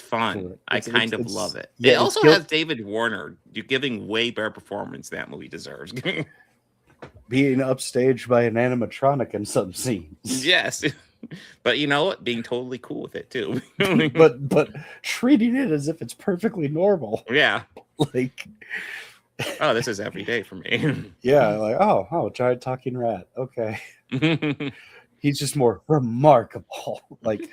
fun. Cool. I kind of love it. Yeah, it also has David Warner giving way better performance that movie deserves. Being upstaged by an animatronic in some scenes. Yes. But you know what? Being totally cool with it too. but treating it as if it's perfectly normal. Yeah. Like, oh, this is every day for me. Yeah, like giant talking rat. Okay. He's just more remarkable. Like,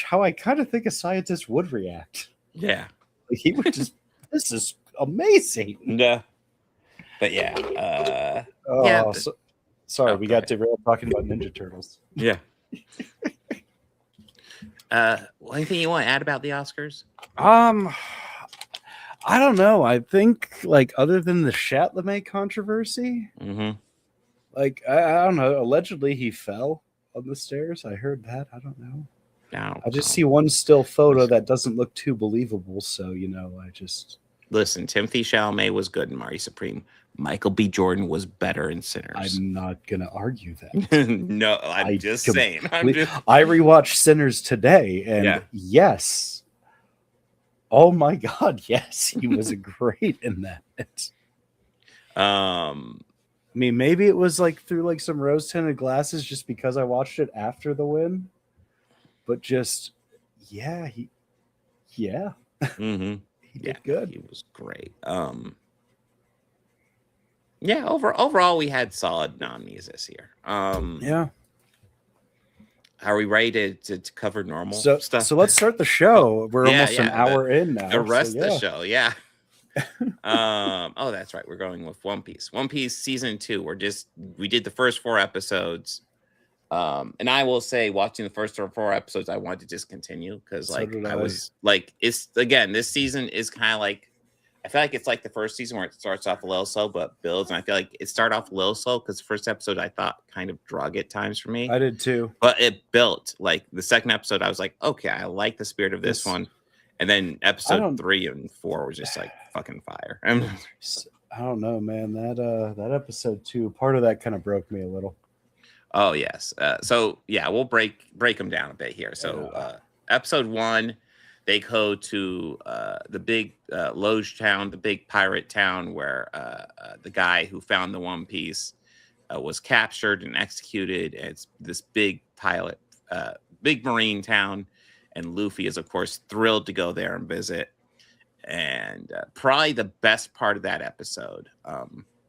how I kind of think a scientist would react. Yeah. Like, he would just, this is amazing. Yeah. But yeah. Sorry, we got derailed talking about Ninja Turtles. Yeah. Anything you want to add about the Oscars? I don't know. I think like other than the Chalamet controversy, like I don't know. Allegedly, he fell on the stairs. I heard that. I don't know. I just see one still photo that doesn't look too believable. So I just listen. Timothy Chalamet was good in Marty Supreme. Michael B. Jordan was better in Sinners. I'm not going to argue that. No, I'm just saying. I rewatched Sinners today, and yes. Oh my God, yes, he was great in that. I mean, maybe it was like through like some rose-tinted glasses just because I watched it after the win. But just, he did good. He was great. Yeah, overall, we had solid nominees this year. Are we ready to cover normal stuff? So let's start the show. We're almost an hour in now. The rest of the show, yeah. Oh, that's right. We're going with One Piece. One Piece season 2. We did the first 4 episodes. And I will say, watching the first 4 episodes, I wanted to just continue because I was like, this season is kind of like, I feel like it's like the first season where it starts off a little slow but builds, and I feel like it started off a little slow because the first episode I thought kind of drug at times for me. I did too, but it built. Like the second episode, I was like, okay, I like the spirit of this one, and then episode 3 and 4 was just like fucking fire. I don't know, man. That episode 2, part of that kind of broke me a little. Oh yes. So yeah, we'll break them down a bit here. So episode 1. They go to the big Loge town, the big pirate town where the guy who found the One Piece was captured and executed. It's this big big marine town. And Luffy is, of course, thrilled to go there and visit. And probably the best part of that episode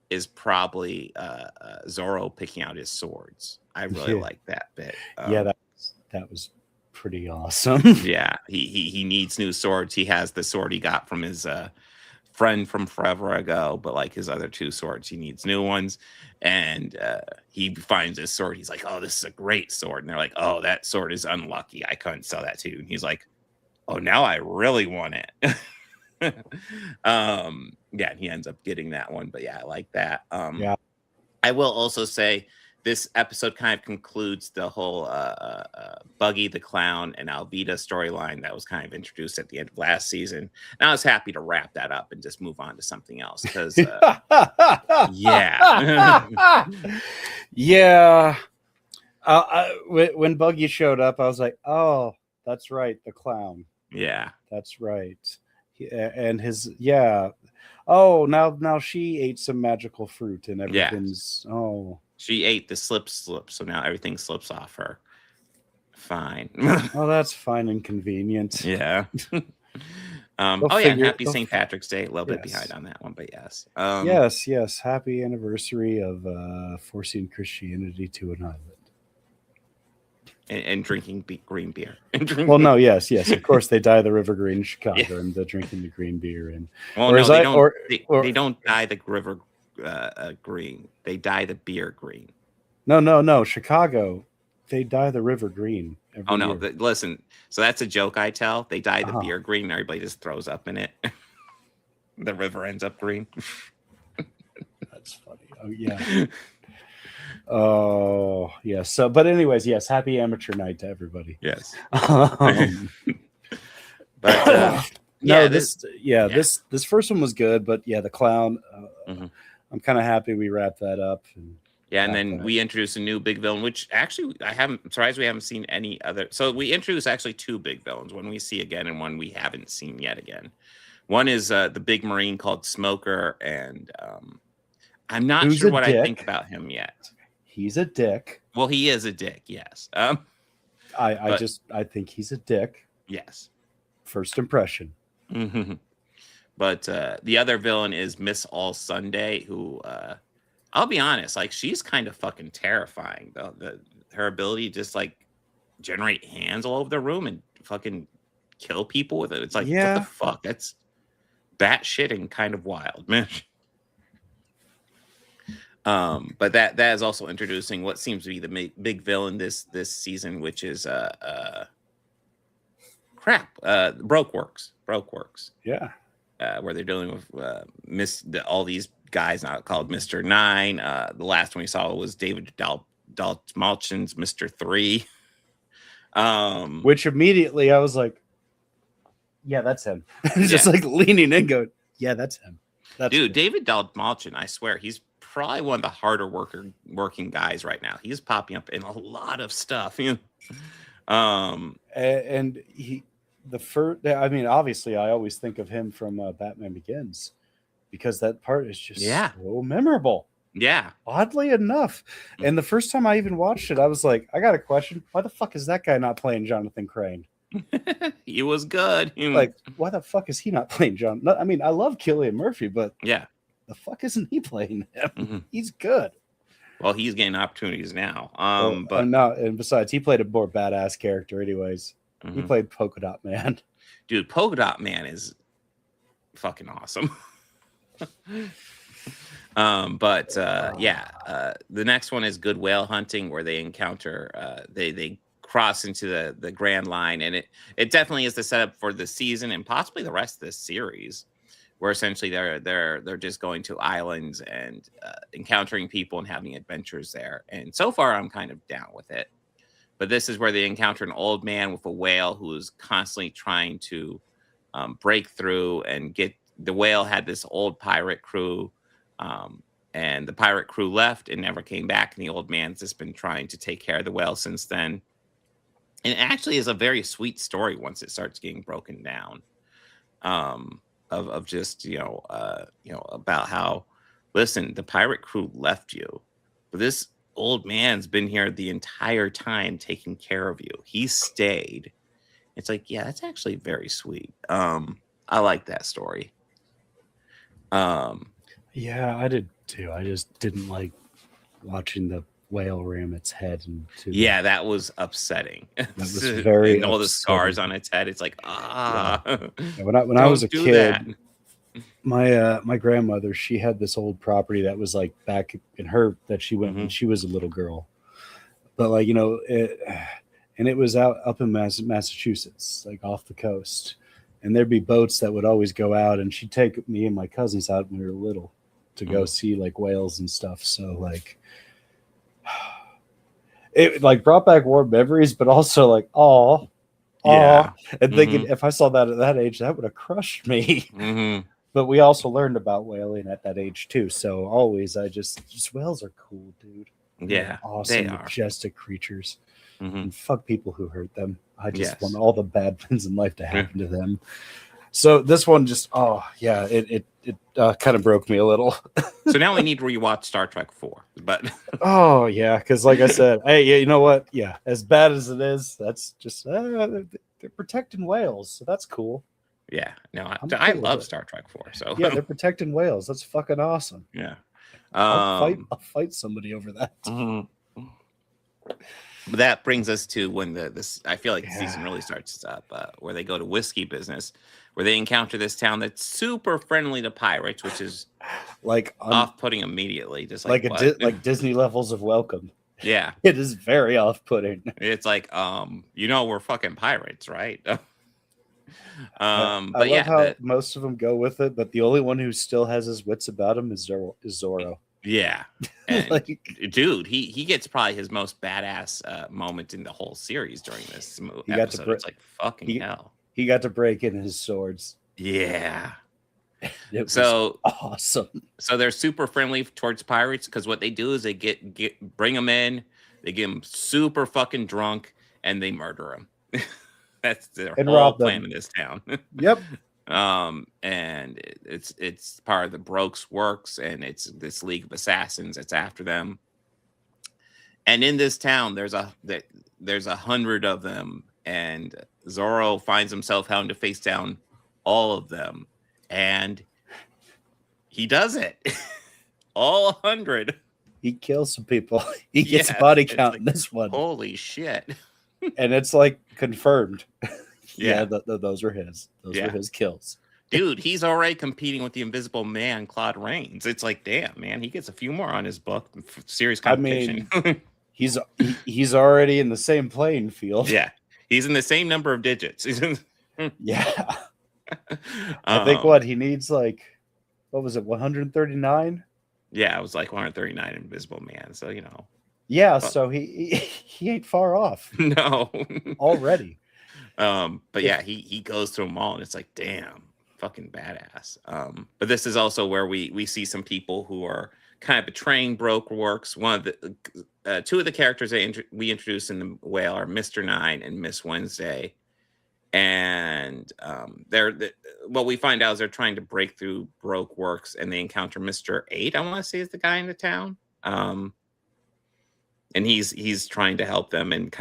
is probably Zoro picking out his swords. I really like that bit. That was pretty awesome. Yeah, he needs new swords. He has the sword he got from his friend from forever ago, but like his other 2 swords, he needs new ones. And he finds this sword. He's like, "Oh, this is a great sword." And they're like, "Oh, that sword is unlucky. I couldn't sell that to you." And he's like, "Oh, now I really want it." Yeah, he ends up getting that one. But yeah, I like that. Yeah. I will also say this episode kind of concludes the whole Buggy the Clown and Alvida storyline that was kind of introduced at the end of last season. And I was happy to wrap that up and just move on to something else because, yeah. Yeah. When Buggy showed up, I was like, oh, that's right, the clown. Yeah. That's right. And his, yeah. Oh, now she ate some magical fruit and everything's, oh. She ate the slip, so now everything slips off her. Fine. Oh, that's fine and convenient. Yeah. Happy St. Patrick's Day. A little bit behind on that one, but yes. Yes. Happy anniversary of forcing Christianity to an island. And drinking green beer. Well, no, yes. Of course, they dye the river green in Chicago, and they're drinking the green beer. And well, no, they don't. They don't dye the river green. They dye the beer green. No. Chicago, they dye the river green. Oh no! Listen. So that's a joke I tell. They dye the beer green, and everybody just throws up in it. The river ends up green. That's funny. Oh yeah. Oh yes. So, but anyways, yes. Happy amateur night to everybody. Yes. This first one was good, but yeah, the clown. I'm kind of happy we wrapped that up. And then we introduced a new big villain, which actually I'm surprised we haven't seen any other. So we introduced actually 2 big villains, one we see again and one we haven't seen yet again. One is the big Marine called Smoker, and I'm not sure what I think about him yet. He's a dick. Well, he is a dick, yes. I think he's a dick. Yes. First impression. Mm-hmm. But the other villain is Miss All Sunday, who I'll be honest, like she's kind of fucking terrifying. Her ability to just like generate hands all over the room and fucking kill people with it. It's like, what the fuck? That's batshit and kind of wild, man. But that is also introducing what seems to be the big villain this season, which is Brokeworks. Yeah. Where they're dealing with all these guys now called Mr. 9. The last one we saw was David Daltmalchin's Mr. 3. Which immediately I was like, yeah, that's him. Just like leaning in going, yeah, that's him. Dude, David Daltmalchin, I swear, he's probably one of the harder working guys right now. He's popping up in a lot of stuff. And he, obviously I always think of him from Batman Begins because that part is just so memorable. Yeah. Oddly enough. And the first time I even watched it, I was like, I got a question. Why the fuck is that guy not playing Jonathan Crane? He was good. Like, why the fuck is he not playing John? I mean, I love Cillian Murphy, but yeah, the fuck isn't he playing him? Mm-hmm. He's good. Well, he's getting opportunities now. And besides, he played a more badass character anyways. Mm-hmm. He played Polka Dot Man. Dude, Polka Dot Man is fucking awesome. The next one is Good Whale Hunting, where they encounter they cross into the Grand Line, and it definitely is the setup for the season and possibly the rest of this series, where essentially they're just going to islands and encountering people and having adventures there. And so far, I'm kind of down with it. But this is where they encounter an old man with a whale who is constantly trying to break through and get. The whale had this old pirate crew, and the pirate crew left and never came back. And the old man's just been trying to take care of the whale since then. And it actually is a very sweet story once it starts getting broken down, of just about how, listen, the pirate crew left you, but this old man's been here the entire time taking care of you. He stayed. It's like, yeah, that's actually very sweet. I like that story. Yeah, I did too. I just didn't like watching the whale ram its head into. Yeah, that was upsetting. That was very and all the scars upsetting. on its head. It's like Yeah, when I was a kid, that. my grandmother, she had this old property that was like back in her that she went when she was a little girl, but like it was up in Massachusetts, like off the coast, and there'd be boats that would always go out, and she'd take me and my cousins out when we were little to go see like whales and stuff. So like it like brought back warm memories, but also like and thinking if I saw that at that age, that would have crushed me. But we also learned about whaling at that age too. So always, just whales are cool, dude. Yeah, they're awesome, they are majestic creatures. And fuck people who hurt them. I just want Yes. all the bad things in life to happen to them. So this one just, it kind of broke me a little. So now we need to rewatch Star Trek 4. But Oh yeah, because like I said, hey, you know what? Yeah, as bad as it is, that's just they're protecting whales, so that's cool. yeah, no, I'm I cool with love it. Star Trek 4. So Yeah, they're protecting whales. That's fucking awesome. yeah. I'll fight somebody over that. But that brings us to when this I feel like the season really starts up, where they go to whiskey business, where they encounter this town that's super friendly to pirates, which is like off-putting immediately, just like what? like Disney levels of welcome. Yeah, It is very off-putting. it's like we're fucking pirates, right? I But love yeah, how most of them go with it, but the only one who still has his wits about him is Zorro. yeah, and Like- dude, he gets probably his most badass moment in the whole series during this He got to episode. It's like fucking hell. He got to break in his swords. Yeah. It was So awesome. So they're super friendly towards pirates because what they do is they bring them in, they get them super fucking drunk, and they murder them. That's their And whole rob them. plan in this town. Yep. And it's part of the Brokes Works, and it's this League of Assassins that's after them. And in this town, there's 100 of them, and Zorro finds himself having to face down all of them, and he does it. All 100. He kills some people. He gets Yes, a body it's count like, in this one. Holy shit. And it's like confirmed. Yeah. Those were his. Those Yeah. were his kills. Dude, he's already competing with the Invisible Man, Claude Rains. It's like, damn, man, he gets a few more on his book. Serious I competition. mean, he's already in the same playing field. Yeah, he's in the same number of digits. Yeah. I think what he needs, like, what was it, 139? Yeah, it was like 139 Invisible Man. So Yeah, so he ain't far off no. already. But yeah, he goes through them all, and it's like, damn, fucking badass. But this is also where we see some people who are kind of betraying Broke Works. One of the two of the characters we introduced in the whale are Mr. Nine and Miss Wednesday. And what we find out is they're trying to break through Broke Works, and they encounter Mr. 8, I want to say is the guy in the town. And he's trying to help them, and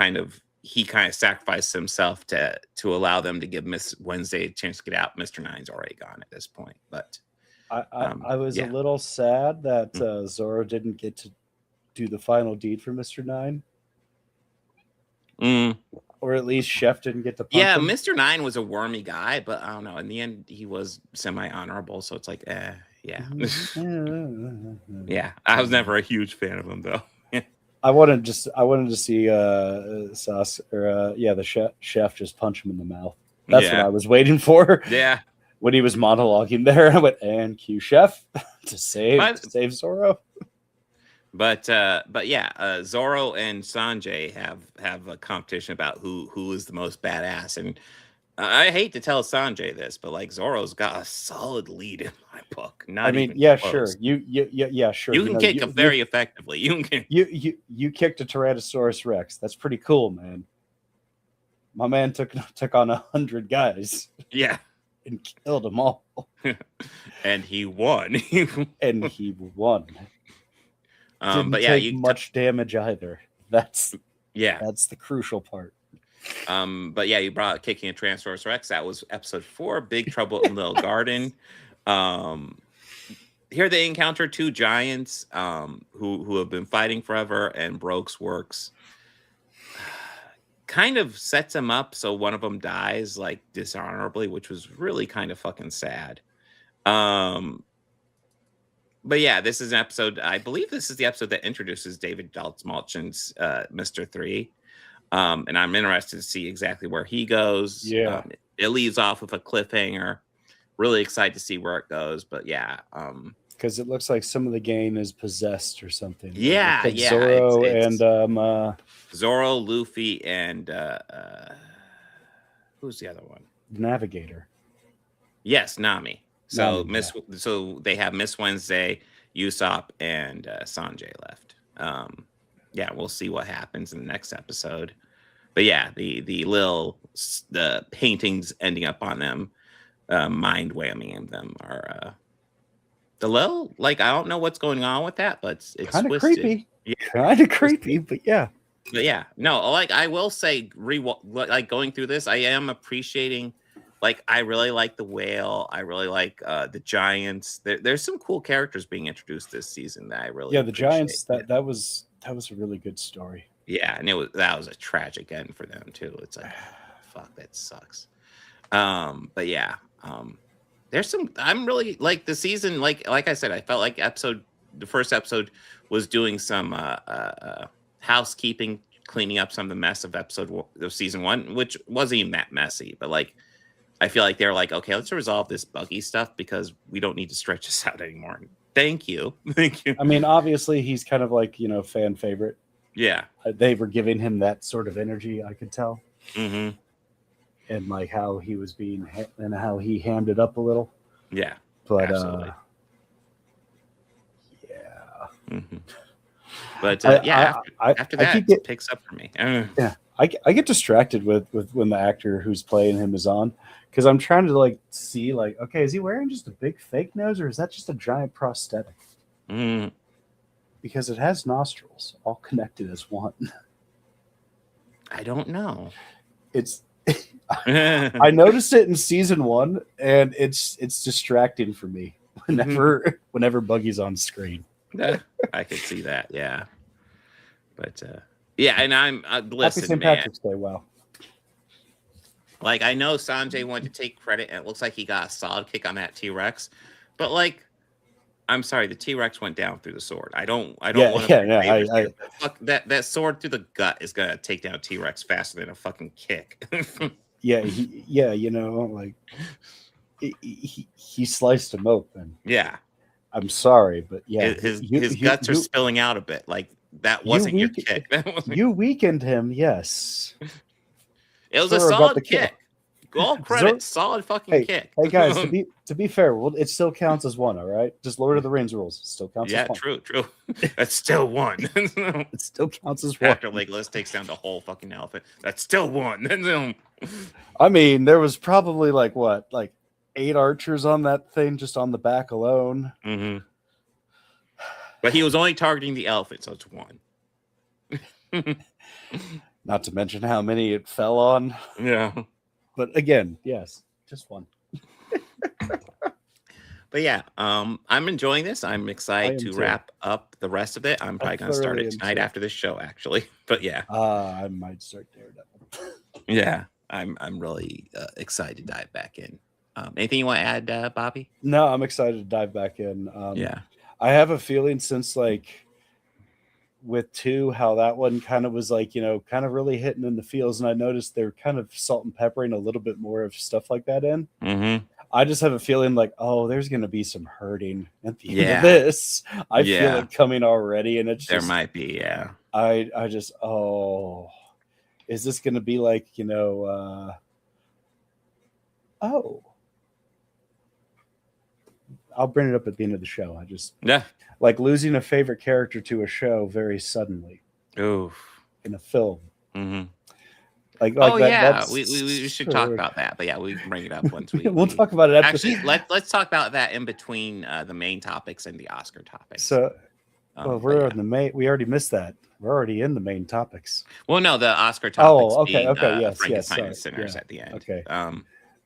he kind of sacrificed himself to allow them to give Miss Wednesday a chance to get out. Mr. Nine's already gone at this point, but I was a little sad that Zorro didn't get to do the final deed for Mr. Nine. Or at least Chef didn't get to punch him. Mr. Nine was a wormy guy, but I don't know. In the end, he was semi-honorable, so it's like, yeah. Yeah, I was never a huge fan of him, though. I wanted to see the chef just punch him in the mouth. That's what I was waiting for. Yeah. When he was monologuing there, I went, and cue Chef to save Zorro. But yeah, Zorro and Sanjay have a competition about who is the most badass, and I hate to tell Sanjay this, but like Zorro's got a solid lead in my book. Not even close. Sure. Yeah, sure. You can kick very effectively. You kicked a Tyrannosaurus Rex. That's pretty cool, man. My man took on 100 guys. Yeah. And killed them all. And he won. Didn't but yeah, take much damage either. That's the crucial part. But yeah, you brought kicking a Tyrannosaurus Rex. That was episode 4, Big Trouble in Little Garden. here they encounter two giants who have been fighting forever, and Brooks works kind of sets him up so one of them dies like dishonorably, which was really kind of fucking sad. But yeah, this is an episode. I believe this is the episode that introduces David Daltmalchin's Mr. 3. And I'm interested to see exactly where he goes. Yeah. It leaves off with a cliffhanger. Really excited to see where it goes. But yeah. Because it looks like some of the game is possessed or something. Yeah, like yeah. Zorro It's and Zorro, Luffy, and who's the other one? Navigator. Yes, Nami. So Nami, so they have Miss Wednesday, Usopp, and Sanjay left. Yeah, we'll see what happens in the next episode. But yeah, the paintings ending up on them, mind whamming them are the little, like, I don't know what's going on with that, but it's kind of twisted. creepy. Yeah. Kind of creepy, but yeah. But yeah, no, like I will say, like going through this, I am appreciating. Like, I really like the whale. I really like the giants. There's some cool characters being introduced this season that I really the giants. That was a really good story. Yeah, and that was a tragic end for them too. It's like, fuck, that sucks. But yeah, there's some. I'm really like the season. Like I said, I felt like the first episode was doing some housekeeping, cleaning up some of the mess of season 1, which wasn't even that messy. But like, I feel like they're like, okay, let's resolve this buggy stuff because we don't need to stretch this out anymore. Thank you. I mean, obviously, he's kind of like, fan favorite. Yeah. They were giving him that sort of energy, I could tell. Mm-hmm. And like how he was and how he hammed it up a little. Yeah. But, absolutely. Yeah. Mm-hmm. But after that, it picks up for me. Yeah. I get distracted with when the actor who's playing him is on, because I'm trying to like see like, okay, is he wearing just a big fake nose or is that just a giant prosthetic? Mm. Because it has nostrils all connected as one. I don't know. It's I noticed it in season 1, and it's distracting for me whenever Buggy's on screen. I could see that, yeah. But yeah, and I'm listen, Happy St. man. Patrick's Day, wow. Like, I know Sanjay wanted to take credit, and it looks like he got a solid kick on that T-Rex. But like, I'm sorry, the T-Rex went down through the sword. I don't want to. Fuck that sword through the gut is gonna take down a T-Rex faster than a fucking kick. Like he sliced him open. Yeah, I'm sorry, but yeah, his guts are spilling out a bit. Like, that wasn't your kick. You weakened him, yes. It was a solid kick. All credit, solid fucking kick. Hey guys, to be fair, it still counts as one. All right, just Lord of the Rings rules. It still counts. Yeah, as one. true. That's still one. It still counts as one. After Legolas takes down the whole fucking elephant, that's still one. I mean, there was probably like 8 archers on that thing just on the back alone. Mm-hmm. But he was only targeting the elephant, so it's one. Not to mention how many it fell on. Yeah. But again, yes, just one. But yeah, I'm enjoying this. I'm excited to wrap up the rest of it. I'm probably going to start it tonight after this show, actually. But yeah. I might start Daredevil. Yeah, I'm really excited to dive back in. Anything you want to add, Bobby? No, I'm excited to dive back in. Yeah. I have a feeling since with 2, how that one kind of was kind of really hitting in the feels, and I noticed they're kind of salt and peppering a little bit more of stuff like that in. Mm-hmm. I just have a feeling like, there's going to be some hurting at the end of this. I feel it coming already, and it's there might be, yeah. I just is this going to be like I'll bring it up at the end of the show. I just like losing a favorite character to a show very suddenly. Oof. In a film. Mm-hmm. We should talk about that. But yeah, we can bring it up once we'll talk about it. Actually, let's talk about that in between the main topics and the Oscar topics. So, we're on the main. We already missed that. We're already in the main topics. Well, no, the Oscar topics. Okay, being, yes, Frankenstein sorry. and Sinners at the end. Okay.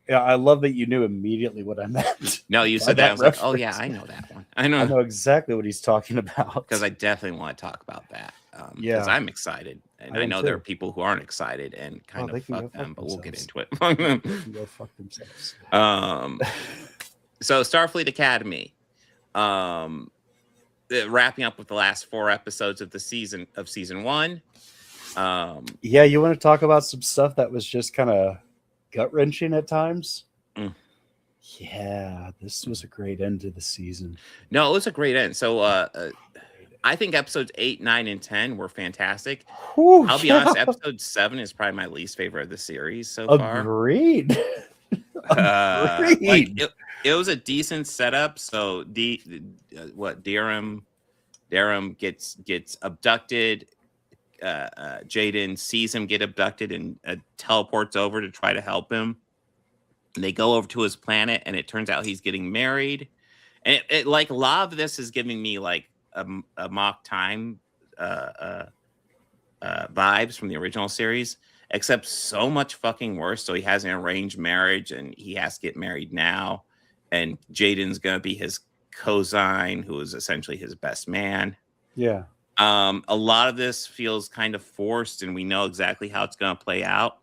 Yeah, I love that you knew immediately what I meant. No, you said that. I was like, oh yeah, I know that one. I know exactly what he's talking about. Because I definitely want to talk about that. Yeah. Because I'm excited. And I know there are people who aren't excited and kind of fuck them, but we'll get into it. They can go fuck themselves. So Starfleet Academy. Wrapping up with the last 4 episodes of season 1. Yeah, you want to talk about some stuff that was just kind of gut-wrenching at times? Yeah, this was a great end to the season. No, it was a great end. So I think episodes 8, 9, and 10 were fantastic. I'll be honest, episode 7 is probably my least favorite of the series so far. Agreed. Like it was a decent setup. So Darum gets abducted. Jaden sees him get abducted and teleports over to try to help him. And they go over to his planet, and it turns out he's getting married. And it like a lot of this is giving me like a mock time vibes from the original series, except so much fucking worse. So he has an arranged marriage, and he has to get married now. And Jaden's gonna be his cosign, who is essentially his best man. Yeah. A lot of this feels kind of forced, and we know exactly how it's going to play out.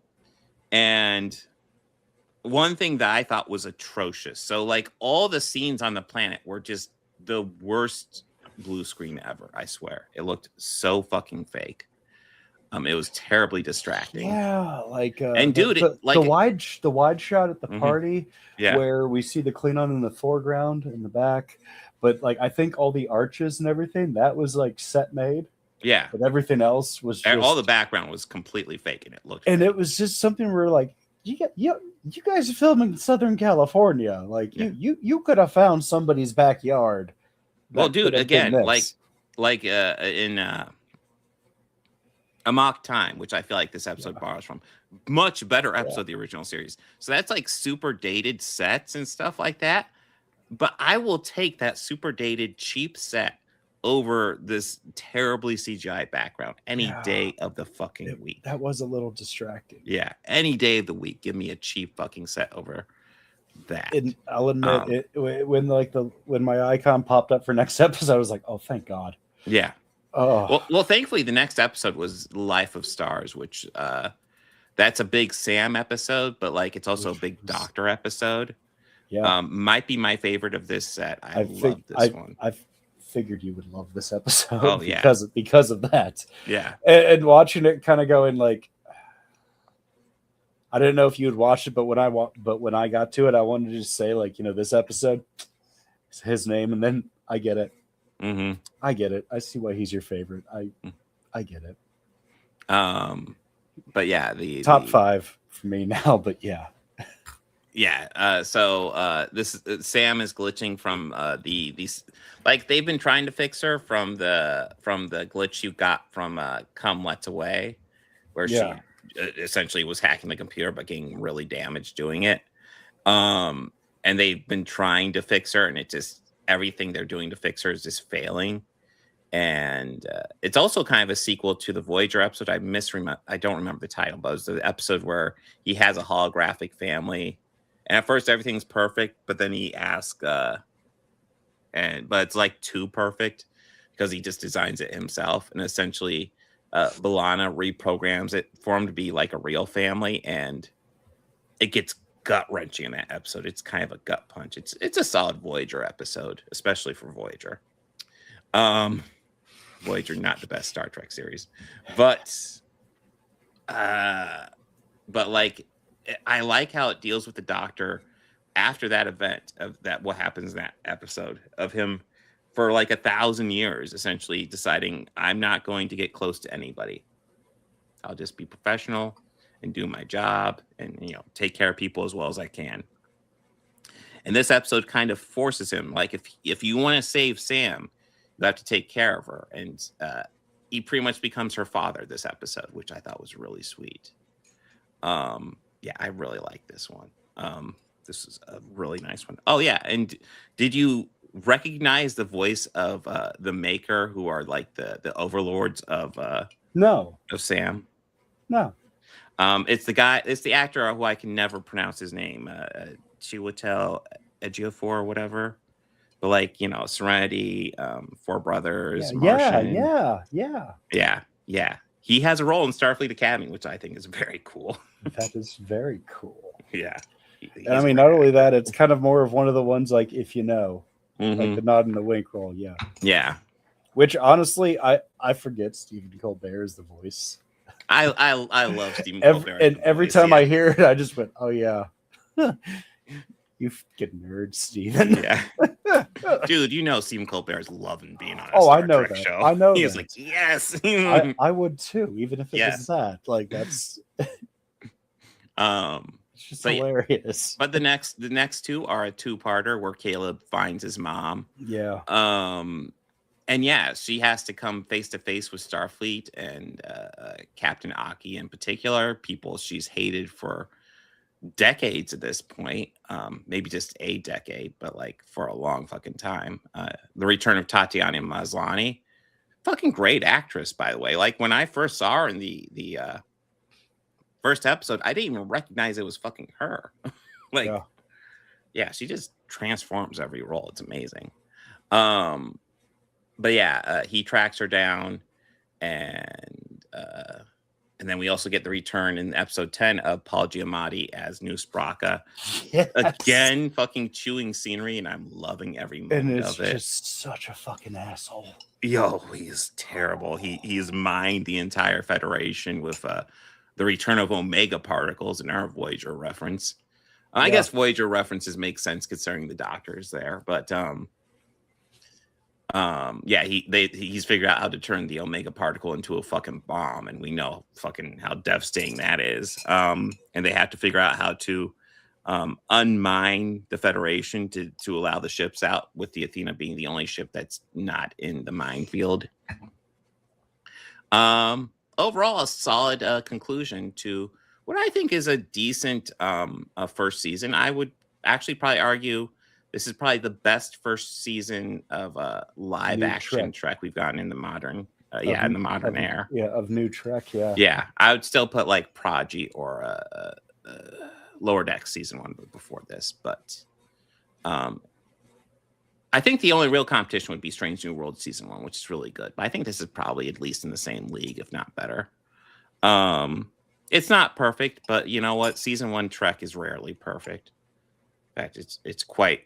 And one thing that I thought was atrocious. So, like, all the scenes on the planet were just the worst blue screen ever. I swear, it looked so fucking fake. It was terribly distracting. Yeah, like and dude, the wide shot at the party, yeah, where we see the Klingon in the foreground in the back. But like, I think all the arches and everything that was like set made. Yeah, but everything else was just, all the background was completely fake, and it looked. And it was just something where like you guys are filming in Southern California. Like you could have found somebody's backyard. Well, dude, again, like in Amok Time, which I feel like this episode borrows from, much better episode of the original series. So that's like super dated sets and stuff like that. But I will take that super dated, cheap set over this terribly CGI background any day of the fucking week. That was a little distracting. Yeah, any day of the week, give me a cheap fucking set over that. And I'll admit, when my icon popped up for next episode, I was like, oh, thank God. Yeah. Oh. Well, thankfully, the next episode was Life of Stars, which that's a big Sam episode, but like it's also a big Doctor episode. Yeah, might be my favorite of this set. I love this one. I figured you would love this episode. Oh yeah, because of that. Yeah, and watching it kind of going like, I didn't know if you had watched it, but when I got to it, I wanted to just say like, this episode is his name, and then I get it. Mm-hmm. I get it. I see why he's your favorite. I get it. But yeah, the top 5 for me now. But yeah. Yeah. So this Sam is glitching from these like they've been trying to fix her from the glitch you got from Come Let's Away, where she essentially was hacking the computer but getting really damaged doing it. And they've been trying to fix her, and it just everything they're doing to fix her is just failing. And it's also kind of a sequel to the Voyager episode. I don't remember the title, but it was the episode where he has a holographic family. And at first everything's perfect, but then he asks, but it's like too perfect because he just designs it himself. And essentially, B'Elanna reprograms it for him to be like a real family, and it gets gut wrenching in that episode. It's kind of a gut punch. It's a solid Voyager episode, especially for Voyager. Voyager, not the best Star Trek series, but like. I like how it deals with the Doctor after that event of that, what happens in that episode of him for like 1,000 years, essentially deciding I'm not going to get close to anybody. I'll just be professional and do my job and, take care of people as well as I can. And this episode kind of forces him, like, if you want to save Sam, you have to take care of her. And he pretty much becomes her father this episode, which I thought was really sweet. Yeah, I really like this one. This is a really nice one. Oh, yeah. And did you recognize the voice of the Maker, who are like the overlords of no of Sam? No. It's the actor who I can never pronounce his name. Chiwetel Ejiofor or whatever. But like, Serenity, Four Brothers, Martian. Yeah. He has a role in Starfleet Academy, which I think is very cool. That is very cool. Yeah. And I mean, not only that, it's kind of more of one of the ones like, if you know, Mm-hmm. like the nod and the wink roll. Yeah. Yeah. Which honestly, I forget Stephen Colbert is the voice. I love Stephen Colbert. And every time I hear it, I just went, oh yeah. You fucking nerd, Stephen. Yeah. Dude, Stephen Colbert's loving being on a I Star know Trek that. show. I know He's that. like, yes. I would too, even if it was that. Like that's it's just hilarious. But the next two are a two-parter where Caleb finds his mom. Yeah. And yeah, she has to come face to face with Starfleet and Captain Aki in particular, people she's hated for decades at this point, maybe just a decade, but like for a long fucking time. The return of Tatiana Maslany, fucking great actress, by the way. Like when I first saw her in the first episode, I didn't even recognize it was fucking her. Yeah, she just transforms every role. It's amazing. But yeah, he tracks her down, and then we also get the return in episode 10 of Paul Giamatti as New Spraka. Yes. Again, fucking chewing scenery, and I'm loving every moment of it. And it's just such a fucking asshole. Yo, he's terrible. He's mined the entire Federation with the return of Omega particles in our Voyager reference. I guess Voyager references make sense considering the Doctor's there, but yeah, he's figured out how to turn the Omega particle into a fucking bomb, and we know fucking how devastating that is. And they have to figure out how to unmine the Federation to allow the ships out, with the Athena being the only ship that's not in the minefield. Overall, a solid conclusion to what I think is a decent first season. I would actually probably argue this is probably the best first season of live action Trek we've gotten in the modern, in the modern era. Yeah, of new Trek. Yeah. Yeah, I would still put like Prodigy or Lower Decks season 1 before this, but I think the only real competition would be Strange New World season 1, which is really good. But I think this is probably at least in the same league, if not better. It's not perfect, but you know what? Season 1 Trek is rarely perfect. In fact, it's quite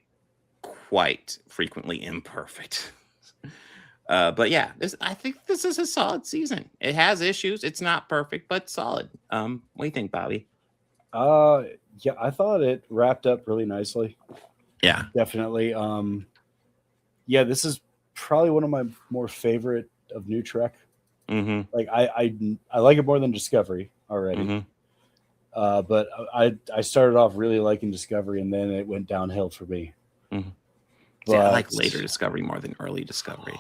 frequently imperfect. But yeah, I think this is a solid season. It has issues. It's not perfect, but solid. What do you think, Bobby? Yeah, I thought it wrapped up really nicely. Yeah, definitely. Yeah, this is probably one of my more favorite of new Trek. Mm-hmm. Like I like it more than Discovery already. Mm-hmm. But I started off really liking Discovery, and then it went downhill for me. Mm-hmm. See, I like later Discovery more than early Discovery.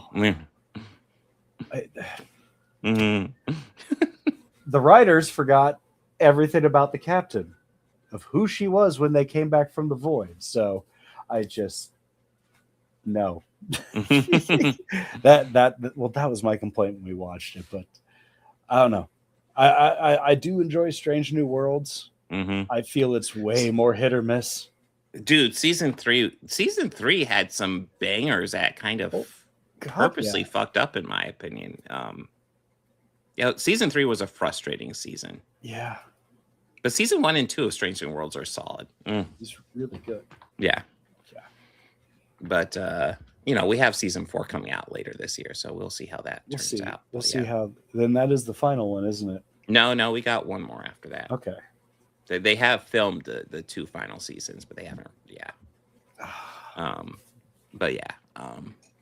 The writers forgot everything about the captain, of who she was when they came back from the void. So I just no. that was my complaint when we watched it, but I don't know. I do enjoy Strange New Worlds. Mm-hmm. I feel it's way more hit or miss. Dude, season three had some bangers that kind of purposely fucked up, in my opinion. Season 3 was a frustrating season. Yeah. But season 1 and 2 of Strange New Worlds are solid. It's really good. Yeah. But we have season 4 coming out later this year, so we'll see how that turns out. We'll see how. Then that is the final one, isn't it? No, we got one more after that. Okay. They have filmed the 2 final seasons, but they haven't. Yeah. But yeah,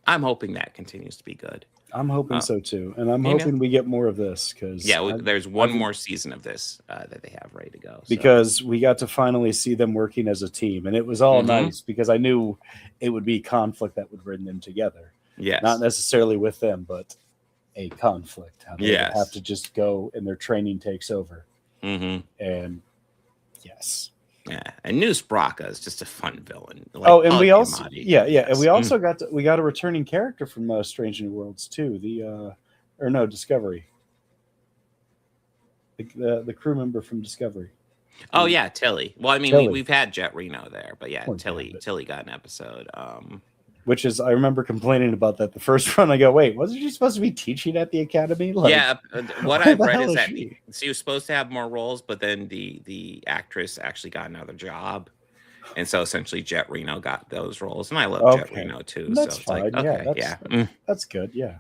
I'm hoping that continues to be good. I'm hoping so too, and I'm hoping we get more of this because there's one more season of this that they have ready to go. So. Because we got to finally see them working as a team, and it was all nice because I knew it would be conflict that would bring them together. Yeah, not necessarily with them, but a conflict. How they have to just go, and their training takes over. Mm-hmm. And yes. Yeah, and New Spraka is just a fun villain. Like, and we also, and we also got a returning character from Strange New Worlds too. Discovery. the crew member from Discovery. Oh yeah, Tilly. Well, I mean, we've had Jet Reno there, but yeah, Tilly got an episode. Which is, I remember complaining about that the first run. I go, wait, wasn't she supposed to be teaching at the academy? Like, yeah, what I've read is that she was supposed to have more roles, but then the actress actually got another job, and so essentially Jet Reno got those roles, and I love Jet Reno too. That's so it's fine. like, okay, that's good. Yeah.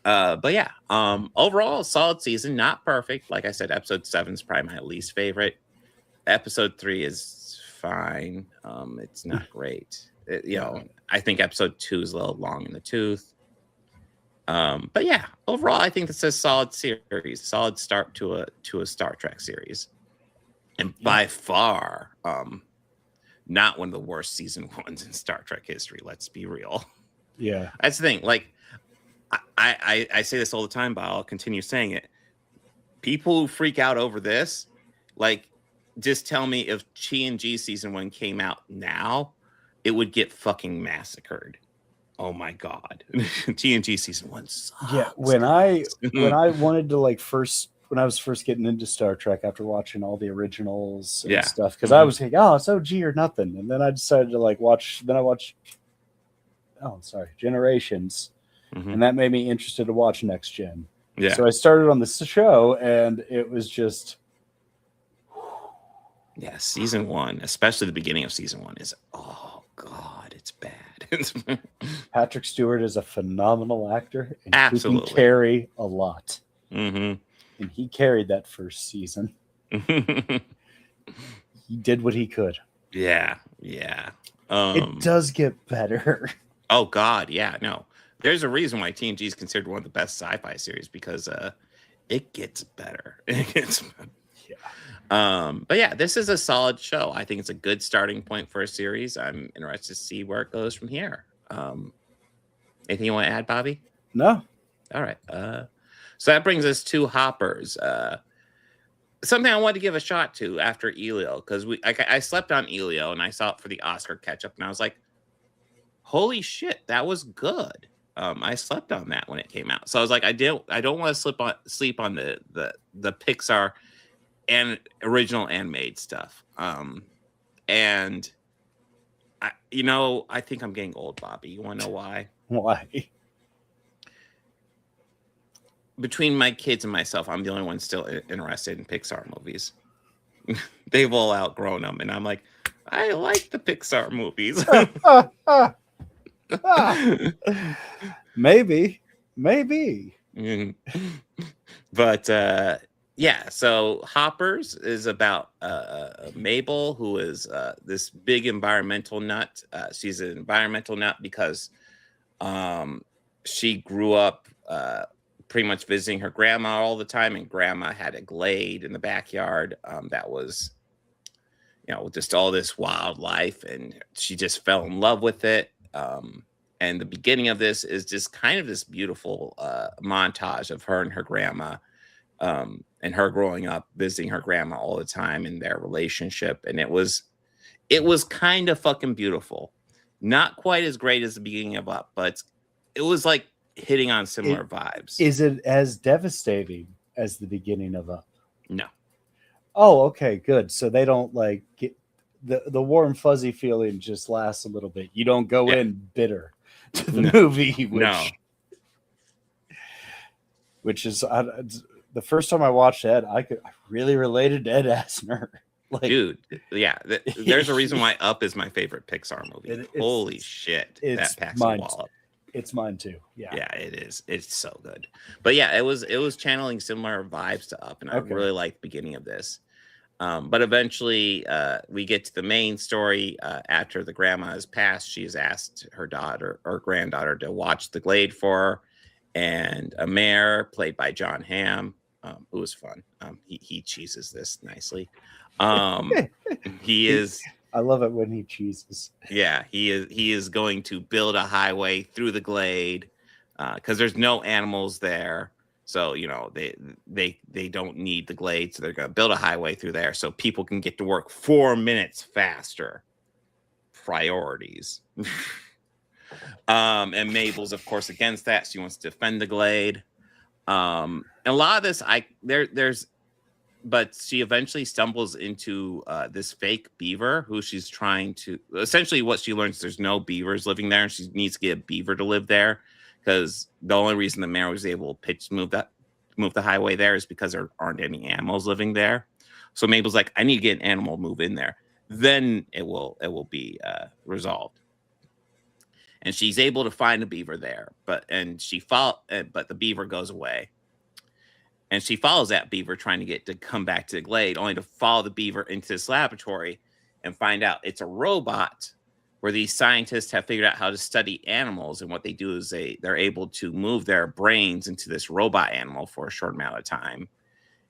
But yeah, overall, solid season, not perfect. Like I said, episode 7 is probably my least favorite. Episode 3 is fine. It's not great. I think episode 2 is a little long in the tooth. But yeah, overall, I think this is a solid series, solid start to a Star Trek series, and by far, not one of the worst season 1s in Star Trek history. Let's be real. Yeah, that's the thing. Like, I say this all the time, but I'll continue saying it. People who freak out over this, like, just tell me if TNG season 1 came out now, it would get fucking massacred. Oh my god. TNG season 1 sucks. Yeah, when I wanted to when I was first getting into Star Trek after watching all the originals and stuff, because I was like, oh, it's OG or nothing. And then I decided to watch Generations. And that made me interested to watch Next Gen. Yeah. So I started on the show, and it was just season 1, especially the beginning of season 1, is god, it's bad. Patrick Stewart is a phenomenal actor, and absolutely he can carry a lot. Mm-hmm. And he carried that first season. He did what he could. Yeah. It does get better. Oh god, yeah, no. There's a reason why TNG is considered one of the best sci-fi series, because it gets better. But yeah, this is a solid show. I think it's a good starting point for a series. I'm interested to see where it goes from here. Anything you want to add, Bobby? No. All right. So that brings us to Hoppers. Something I wanted to give a shot to after Elio, because I slept on Elio and I saw it for the Oscar catch-up, and I was like, holy shit, that was good. I slept on that when it came out. So I was like, I don't want to sleep on the Pixar and original animated stuff. And I think I'm getting old, Bobby. You want to know why? Why? Between my kids and myself, I'm the only one still interested in Pixar movies. They've all outgrown them, and I'm like, I like the Pixar movies. Maybe. But yeah, so Hoppers is about Mabel, who is this big environmental nut. She's an environmental nut because she grew up pretty much visiting her grandma all the time, and grandma had a glade in the backyard that was, just all this wildlife, and she just fell in love with it. And the beginning of this is just kind of this beautiful montage of her and her grandma, and her growing up, visiting her grandma all the time, and their relationship. And it was kind of fucking beautiful. Not quite as great as the beginning of Up, but it was like hitting on similar vibes. Is it as devastating as the beginning of Up? No. Oh, okay, good. So they don't get the warm fuzzy feeling, just lasts a little bit. You don't go in bitter to the movie, which is the first time I watched Ed, I really related to Ed Asner. Dude, yeah, there's a reason why Up is my favorite Pixar movie. Holy shit, that packs a wallop. It's mine too. Yeah, it is. It's so good. But yeah, it was channeling similar vibes to Up, and I really liked the beginning of this. But eventually, we get to the main story. After the grandma has passed, she's asked her daughter or granddaughter to watch the glade for her. And a mayor, played by John Hamm, who was fun. He cheeses this nicely. He is. I love it when he cheeses. Yeah, he is going to build a highway through the glade because there's no animals there. So, they don't need the glade. So they're going to build a highway through there so people can get to work 4 minutes faster. Priorities. And Mabel's, of course, against that. She wants to defend the glade. And a lot of this, but she eventually stumbles into this fake beaver who she's trying to. Essentially, what she learns, there's no beavers living there, and she needs to get a beaver to live there because the only reason the mayor was able to move the highway there is because there aren't any animals living there. So Mabel's like, I need to get an animal to move in there. Then it will be resolved. And she's able to find a beaver there, but the beaver goes away. And she follows that beaver trying to come back to the glade, only to follow the beaver into this laboratory and find out it's a robot where these scientists have figured out how to study animals. And what they do is they're able to move their brains into this robot animal for a short amount of time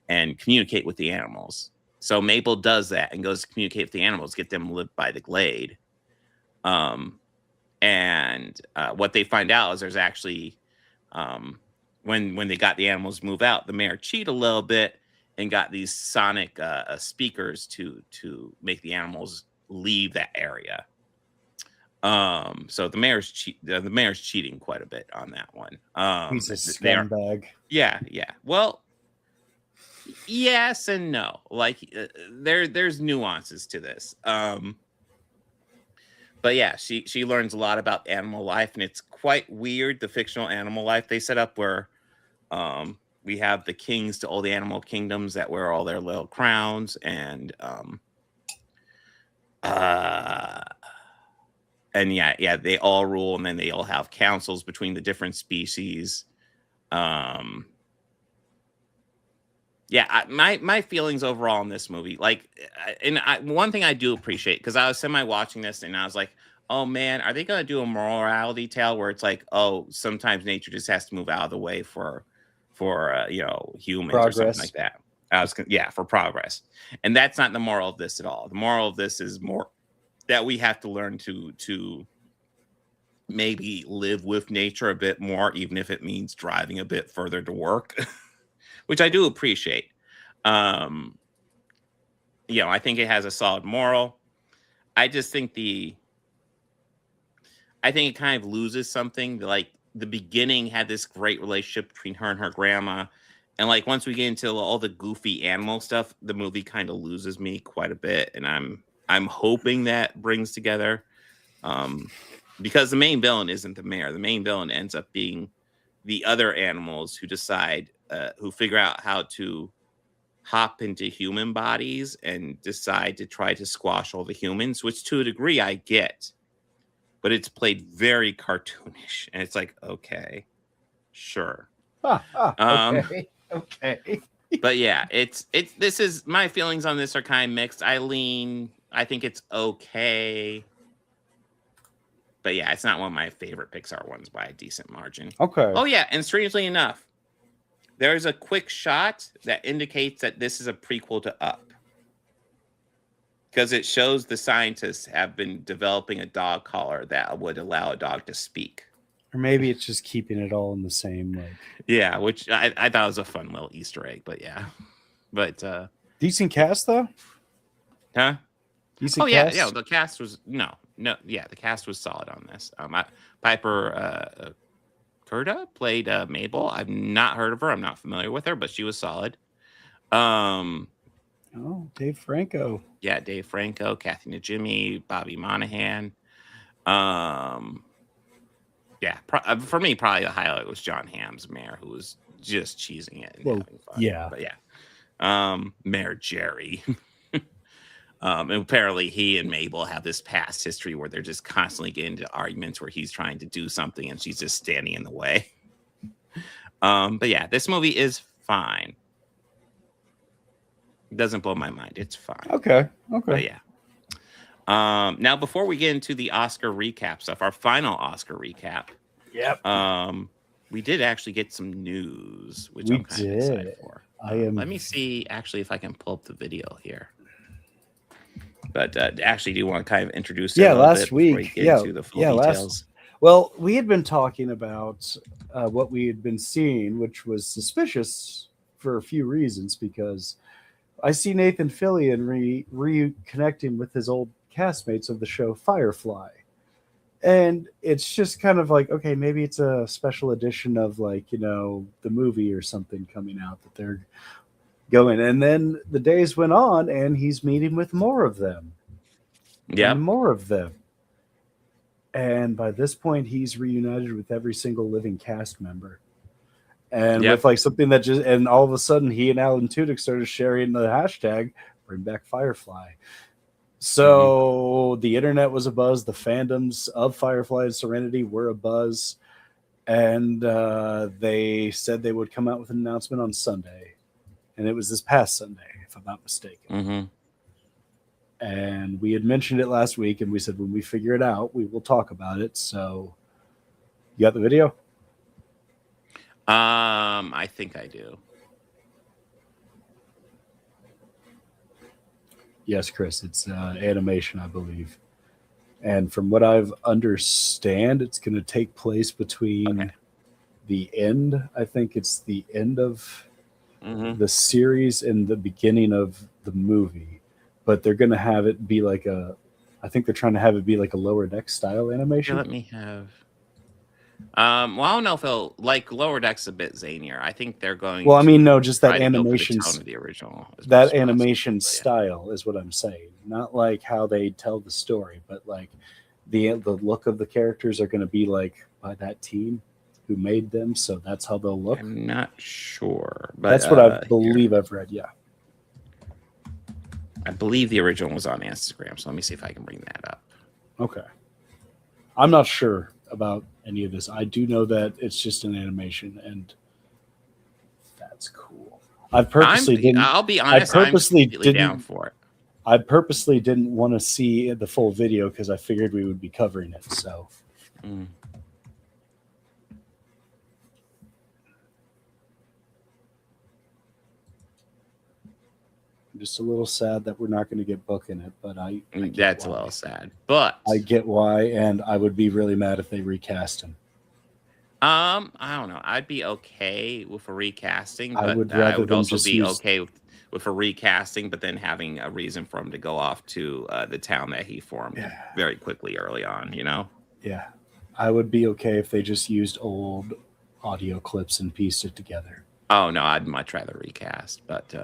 and communicate with the animals. So Mabel does that and goes to communicate with the animals, get them to live by the glade. And what they find out is there's actually... when they got the animals move out, the mayor cheated a little bit and got these sonic speakers to make the animals leave that area. So the mayor's cheating quite a bit on that one. He's a scumbag. Yeah. Well, yes and no. Like there's nuances to this. But yeah, she learns a lot about animal life, and it's quite weird, the fictional animal life they set up where we have the kings to all the animal kingdoms that wear all their little crowns, and they all rule, and then they all have councils between the different species. My feelings overall in this movie, one thing I do appreciate, because I was semi-watching this and I was like, oh man, are they going to do a morality tale where it's like, oh, sometimes nature just has to move out of the way for humans progress. Or something like that. For progress. And that's not the moral of this at all. The moral of this is more that we have to learn to maybe live with nature a bit more, even if it means driving a bit further to work. Which I do appreciate. I think it has a solid moral. I just think it kind of loses something. Like the beginning had this great relationship between her and her grandma. And like once we get into all the goofy animal stuff, the movie kind of loses me quite a bit. And I'm hoping that brings together. Because the main villain isn't the mayor. The main villain ends up being the other animals who decide who figure out how to hop into human bodies and decide to try to squash all the humans, which to a degree I get, but it's played very cartoonish, and it's like, okay, sure. Okay. But yeah, this is my feelings on this are kind of mixed. I think it's okay. But yeah, it's not one of my favorite Pixar ones by a decent margin. Okay. Oh yeah, and strangely enough, there's a quick shot that indicates that this is a prequel to Up. Because it shows the scientists have been developing a dog collar that would allow a dog to speak. Or maybe it's just keeping it all in the same way. Yeah, which I thought was a fun little Easter egg, but yeah. But decent cast though? Huh? Decent cast? Yeah, the cast was the cast was solid on this. Piper Kurta played Mabel. I've not heard of her. I'm not familiar with her, but she was solid. Dave Franco. Yeah, Dave Franco, Kathy Najimy, Bobby Monahan. For me, probably the highlight was John Hamm's Mayor, who was just cheesing it and having fun. Yeah. But yeah. Mayor Jerry. And apparently he and Mabel have this past history where they're just constantly getting into arguments where he's trying to do something and she's just standing in the way. But yeah, this movie is fine. It doesn't blow my mind. It's fine. Okay. But yeah. Now, before we get into the Oscar recap stuff, our final Oscar recap. Yep. We did actually get some news, which I'm kind of excited for. Let me see actually if I can pull up the video here. But actually, do you want to kind of introduce it last week. Into the full details? Well, we had been talking about what we had been seeing, which was suspicious for a few reasons, because I see Nathan Fillion reconnecting with his old castmates of the show Firefly. And it's just kind of like, okay, maybe it's a special edition of like, you know, the movie or something coming out that they're going. And then the days went on and he's meeting with more of them. Yeah. And more of them. And by this point, he's reunited with every single living cast member. And with like something that just, and all of a sudden he and Alan Tudyk started sharing the hashtag Bring Back Firefly. So the internet was abuzz. The fandoms of Firefly and Serenity were abuzz. And they said they would come out with an announcement on Sunday. And it was this past Sunday, if I'm not mistaken. And we had mentioned it last week, and we said when we figure it out, we will talk about it. So you got the video? I think I do. Yes, Chris, it's animation, I believe. And from what I've understand, it's going to take place between the end. I think it's the end of the series and the beginning of the movie. But they're going to have it be like I think they're trying to have it be like a Lower Deck style animation. Here, let me have. Well, I don't know if it'll like Lower Deck's a bit zanier. I think they're going. Well, I mean, no, just that try to go for the animation. tone of the original. That animation style is what I'm saying. Not like how they tell the story, but like the look of the characters are going to be like by that team who made them. So that's how they'll look. I'm not sure, but that's what I believe I've read. Yeah. I believe the original was on Instagram, so let me see if I can bring that up. Okay. I'm not sure about any of this. I do know that it's just an animation, and that's cool. I purposely didn't. I'll be honest. I'm completely down for it. I purposely didn't want to see the full video because I figured we would be covering it. So. Just a little sad that we're not going to get Book in it, but I that's a little sad, but I get why, and I would be really mad if they recast him. I don't know. I'd be okay with a recasting, but I would also be okay with a recasting, but then having a reason for him to go off to the town that he formed very quickly early on. You know? Yeah, I would be okay if they just used old audio clips and pieced it together. Oh no, I'd much rather recast, but.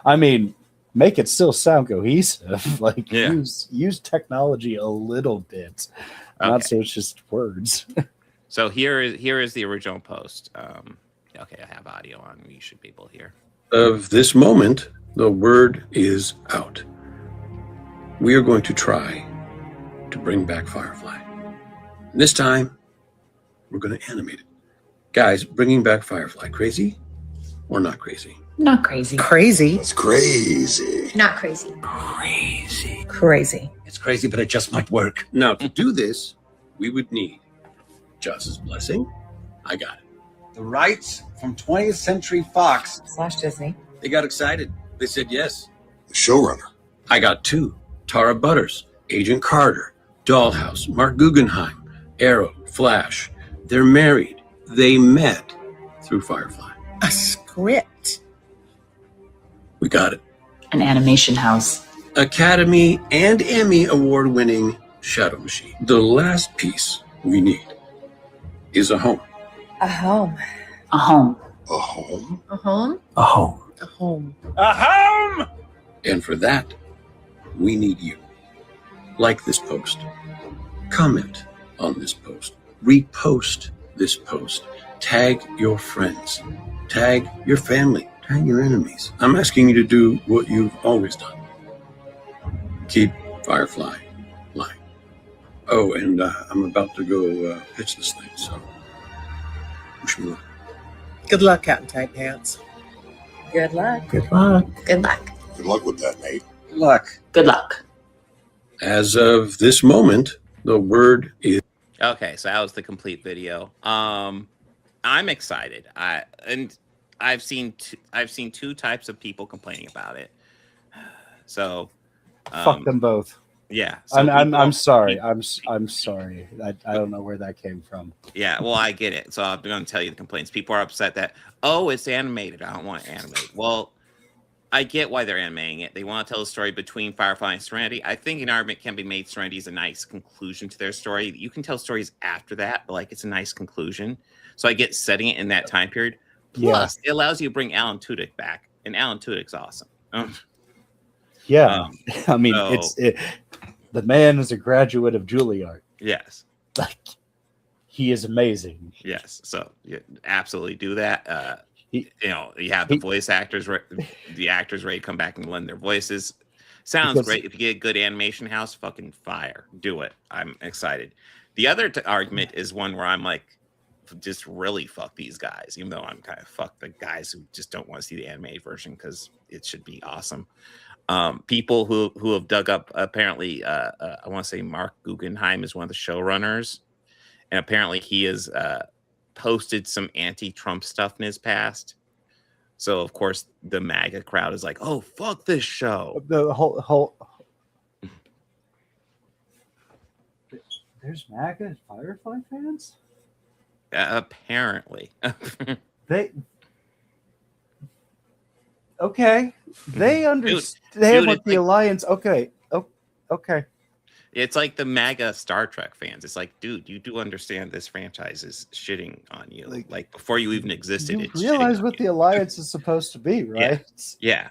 I mean, make it still sound cohesive. Like use technology a little bit, not so it's just words. So here is the original post. Okay, I have audio on. You should be able to hear. Of this moment, the word is out. We are going to try to bring back Firefly. And this time, we're going to animate it. Guys, bringing back Firefly, crazy or not crazy? Not crazy. Crazy. It's crazy. Not crazy. Crazy. Crazy. It's crazy, but it just might work. Now, to do this, we would need Joss's blessing. I got it. The rights from 20th Century Fox / Disney. They got excited. They said yes. The showrunner. I got 2. Tara Butters, Agent Carter, Dollhouse, Mark Guggenheim, Arrow, Flash. They're married. They met through Firefly. A script. We got it. An animation house. Academy and Emmy award-winning Shadow Machine. The last piece we need is a home. A home. A home. A home? A home? A home. A home. A home! And for that, we need you. Like this post. Comment on this post. Repost this post. Tag your friends. Tag your family. Tag your enemies. I'm asking you to do what you've always done. Keep Firefly alive. Oh, and I'm about to go pitch this thing, so wish me luck. Good luck, Captain Tight Pants. Good luck. Good luck. Good luck. Good luck with that, Nate. Good luck. Good luck. As of this moment, the word is... Okay, so that was the complete video. I'm excited. I've seen 2 types of people complaining about it. So fuck them both. Yeah. So I'm sorry. I'm sorry. I don't know where that came from. Yeah, well, I get it. So I'm going to tell you the complaints. People are upset that, oh, it's animated. I don't want it animated. Well, I get why they're animating it. They want to tell a story between Firefly and Serenity. I think an argument can be made Serenity is a nice conclusion to their story. You can tell stories after that, but like it's a nice conclusion. So I get setting it in that time period. Plus, it allows you to bring Alan Tudyk back, and Alan Tudyk's awesome. Yeah, I mean, so, the man is a graduate of Juilliard. Yes, like he is amazing. Yes, so you absolutely do that. You have the voice actors, the actors ready to come back and lend their voices. Sounds great. If you get a good animation house, fucking fire. Do it. I'm excited. The other argument is one where I'm like, just really fuck these guys, even though I'm kind of fuck the guys who just don't want to see the animated version because it should be awesome. People who have dug up, apparently, I want to say Mark Guggenheim is one of the showrunners, and apparently he has posted some anti-Trump stuff in his past. So of course the MAGA crowd is like, "Oh, fuck this show." The whole there's MAGA Firefly fans. Apparently, they understand what the alliance. Okay. It's like the MAGA Star Trek fans. It's like, dude, you do understand this franchise is shitting on you. Like before you even existed, You it's realize what the alliance is supposed to be, right? Yeah.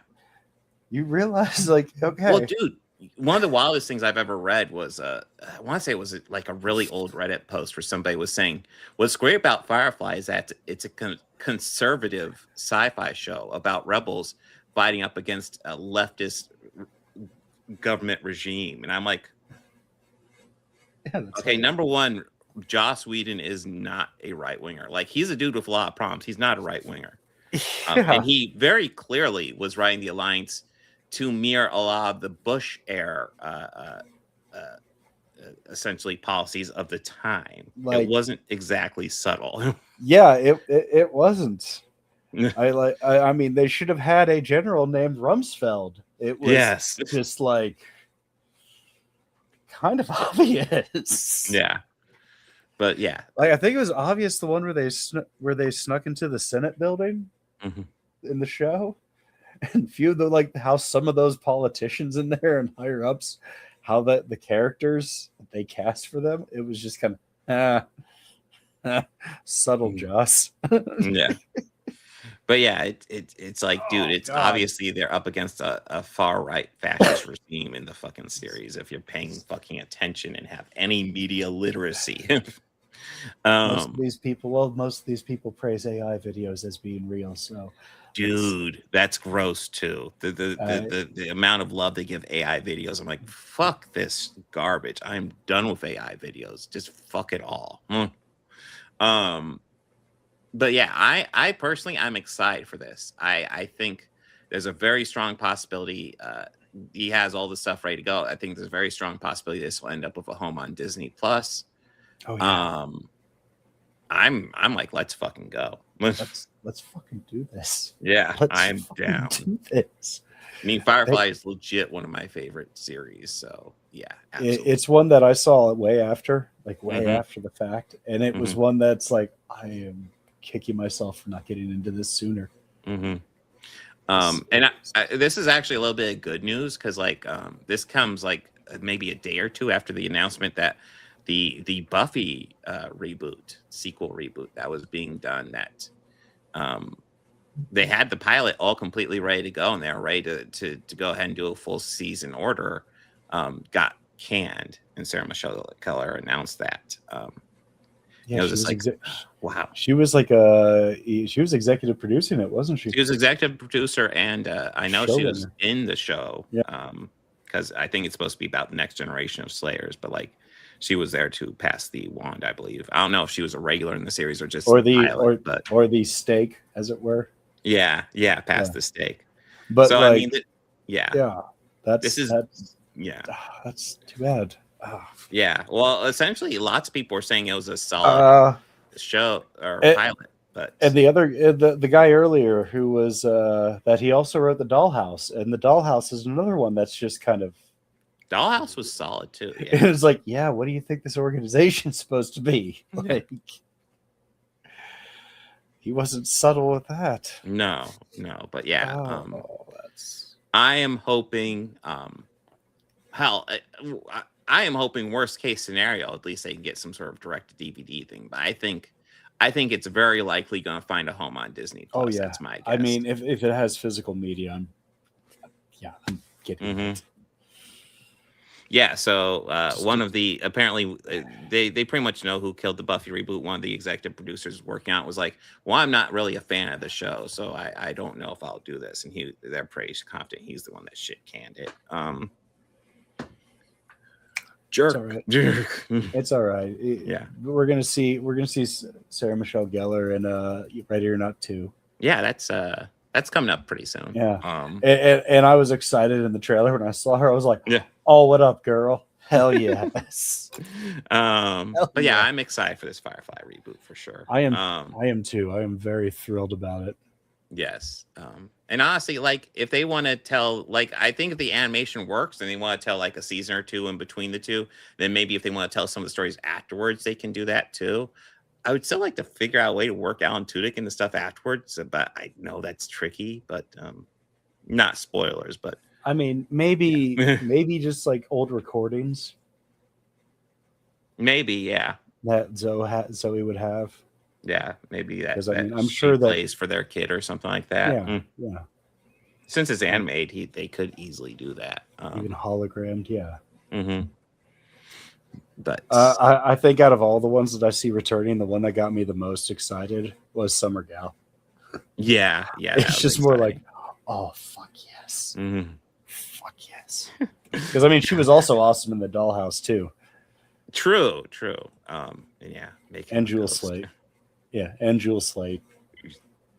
You realize, like, okay. Well, dude, one of the wildest things I've ever read was I want to say it was like a really old Reddit post where somebody was saying, what's great about Firefly is that it's a conservative sci-fi show about rebels fighting up against a leftist government regime. And I'm like, okay, number one, Joss Whedon is not a right winger. Like, he's a dude with a lot of problems. He's not a right winger. And he very clearly was writing the alliance to mirror a lot of the Bush era, essentially policies of the time. It wasn't exactly subtle. Yeah, it wasn't. I mean, they should have had a general named Rumsfeld. It was just like kind of obvious. Yeah, but yeah, like I think it was obvious the one where they snuck into the Senate building in the show, and few of the how some of those politicians in there and higher ups, how the characters they cast for them, it was just kind of subtle, Joss. Yeah. But yeah, it's like, dude, it's obviously they're up against a far right fascist regime in the fucking series. If you're paying fucking attention and have any media literacy, most of these people praise AI videos as being real. So, dude, that's gross too. The amount of love they give AI videos, I'm like, fuck this garbage. I'm done with AI videos. Just fuck it all. But yeah, I personally, I'm excited for this. I think there's a very strong possibility. He has all the stuff ready to go. I think there's a very strong possibility this will end up with a home on Disney Plus. Oh yeah. I'm like, let's fucking go. Let's fucking do this. Yeah, I'm down. Do this. I mean, Firefly is legit one of my favorite series. So yeah, absolutely. It's one that I saw way after the fact, and it was one that's like, I am kicking myself for not getting into this sooner. And this is actually a little bit of good news because this comes like maybe a day or two after the announcement that the Buffy sequel reboot that was being done, that they had the pilot all completely ready to go and they were ready to go ahead and do a full season order, got canned, and Sarah Michelle Gellar announced that. Yeah, it was just like, wow. She was she was executive producing it, wasn't she? She was executive producer, and I know she was in the show. Yeah. Because I think it's supposed to be about the next generation of Slayers, but she was there to pass the wand, I believe. I don't know if she was a regular in the series or just or the stake, as it were. Yeah, pass the stake. But so I mean, that's too bad. Yeah, well, essentially, lots of people were saying it was a solid show or pilot. But the guy earlier who was that he also wrote the Dollhouse, and the Dollhouse is another one that's just kind of. Dollhouse was solid too. Yeah. It was like, yeah, what do you think this organization's supposed to be? Like, he wasn't subtle with that. No, but yeah. I am hoping, hell, I am hoping worst case scenario, at least they can get some sort of direct to DVD thing. But I think it's very likely going to find a home on Disney Plus. Oh yeah, that's my guess. I mean, if it has physical media, I'm getting it. Yeah, so one of the apparently they pretty much know who killed the Buffy reboot. One of the executive producers working on it was like, "Well, I'm not really a fan of the show, so I don't know if I'll do this." And they're pretty confident he's the one that shit canned it. Jerk, It's all right. jerk. It's all right. Yeah, we're gonna see Sarah Michelle Gellar in Ready or Not 2. Yeah, that's coming up pretty soon. Yeah. And I was excited in the trailer when I saw her. I was like, yeah. Oh, what up, girl? Hell yes. But yeah, I'm excited for this Firefly reboot for sure. I am too. I am very thrilled about it. Yes. And honestly, like if they want to tell, like I think if the animation works and they want to tell like a season or two in between the two, then maybe if they want to tell some of the stories afterwards, they can do that too. I would still like to figure out a way to work Alan Tudyk and the stuff afterwards, but I know that's tricky, but not spoilers, but I mean, maybe just like old recordings. Maybe, yeah. That Zoe would have. Yeah, maybe that. Because I mean, that I'm sure that plays for their kid or something like that. Yeah. Since it's animated, they could easily do that. Even hologrammed, yeah. Mm-hmm. But I think out of all the ones that I see returning, the one that got me the most excited was Summer Gal. Yeah. It's just more like, oh fuck yes, fuck yes. Because I mean, she was also awesome in the Dollhouse too. True. Yeah, and Jewel Slate. Yeah, and Jewel Slate.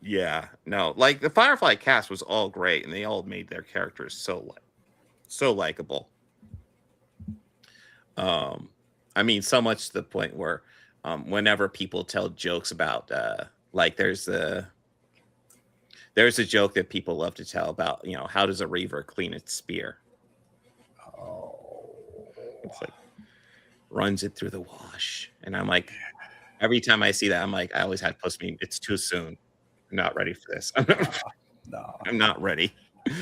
Yeah, no, like the Firefly cast was all great, and they all made their characters so likable. I mean, so much to the point where whenever people tell jokes about like there's a joke that people love to tell about, how does a reaver clean its spear? It's like runs it through the wash. And I'm like, every time I see that, I'm like, I always had to post me, it's too soon. I'm not ready for this. I'm not ready.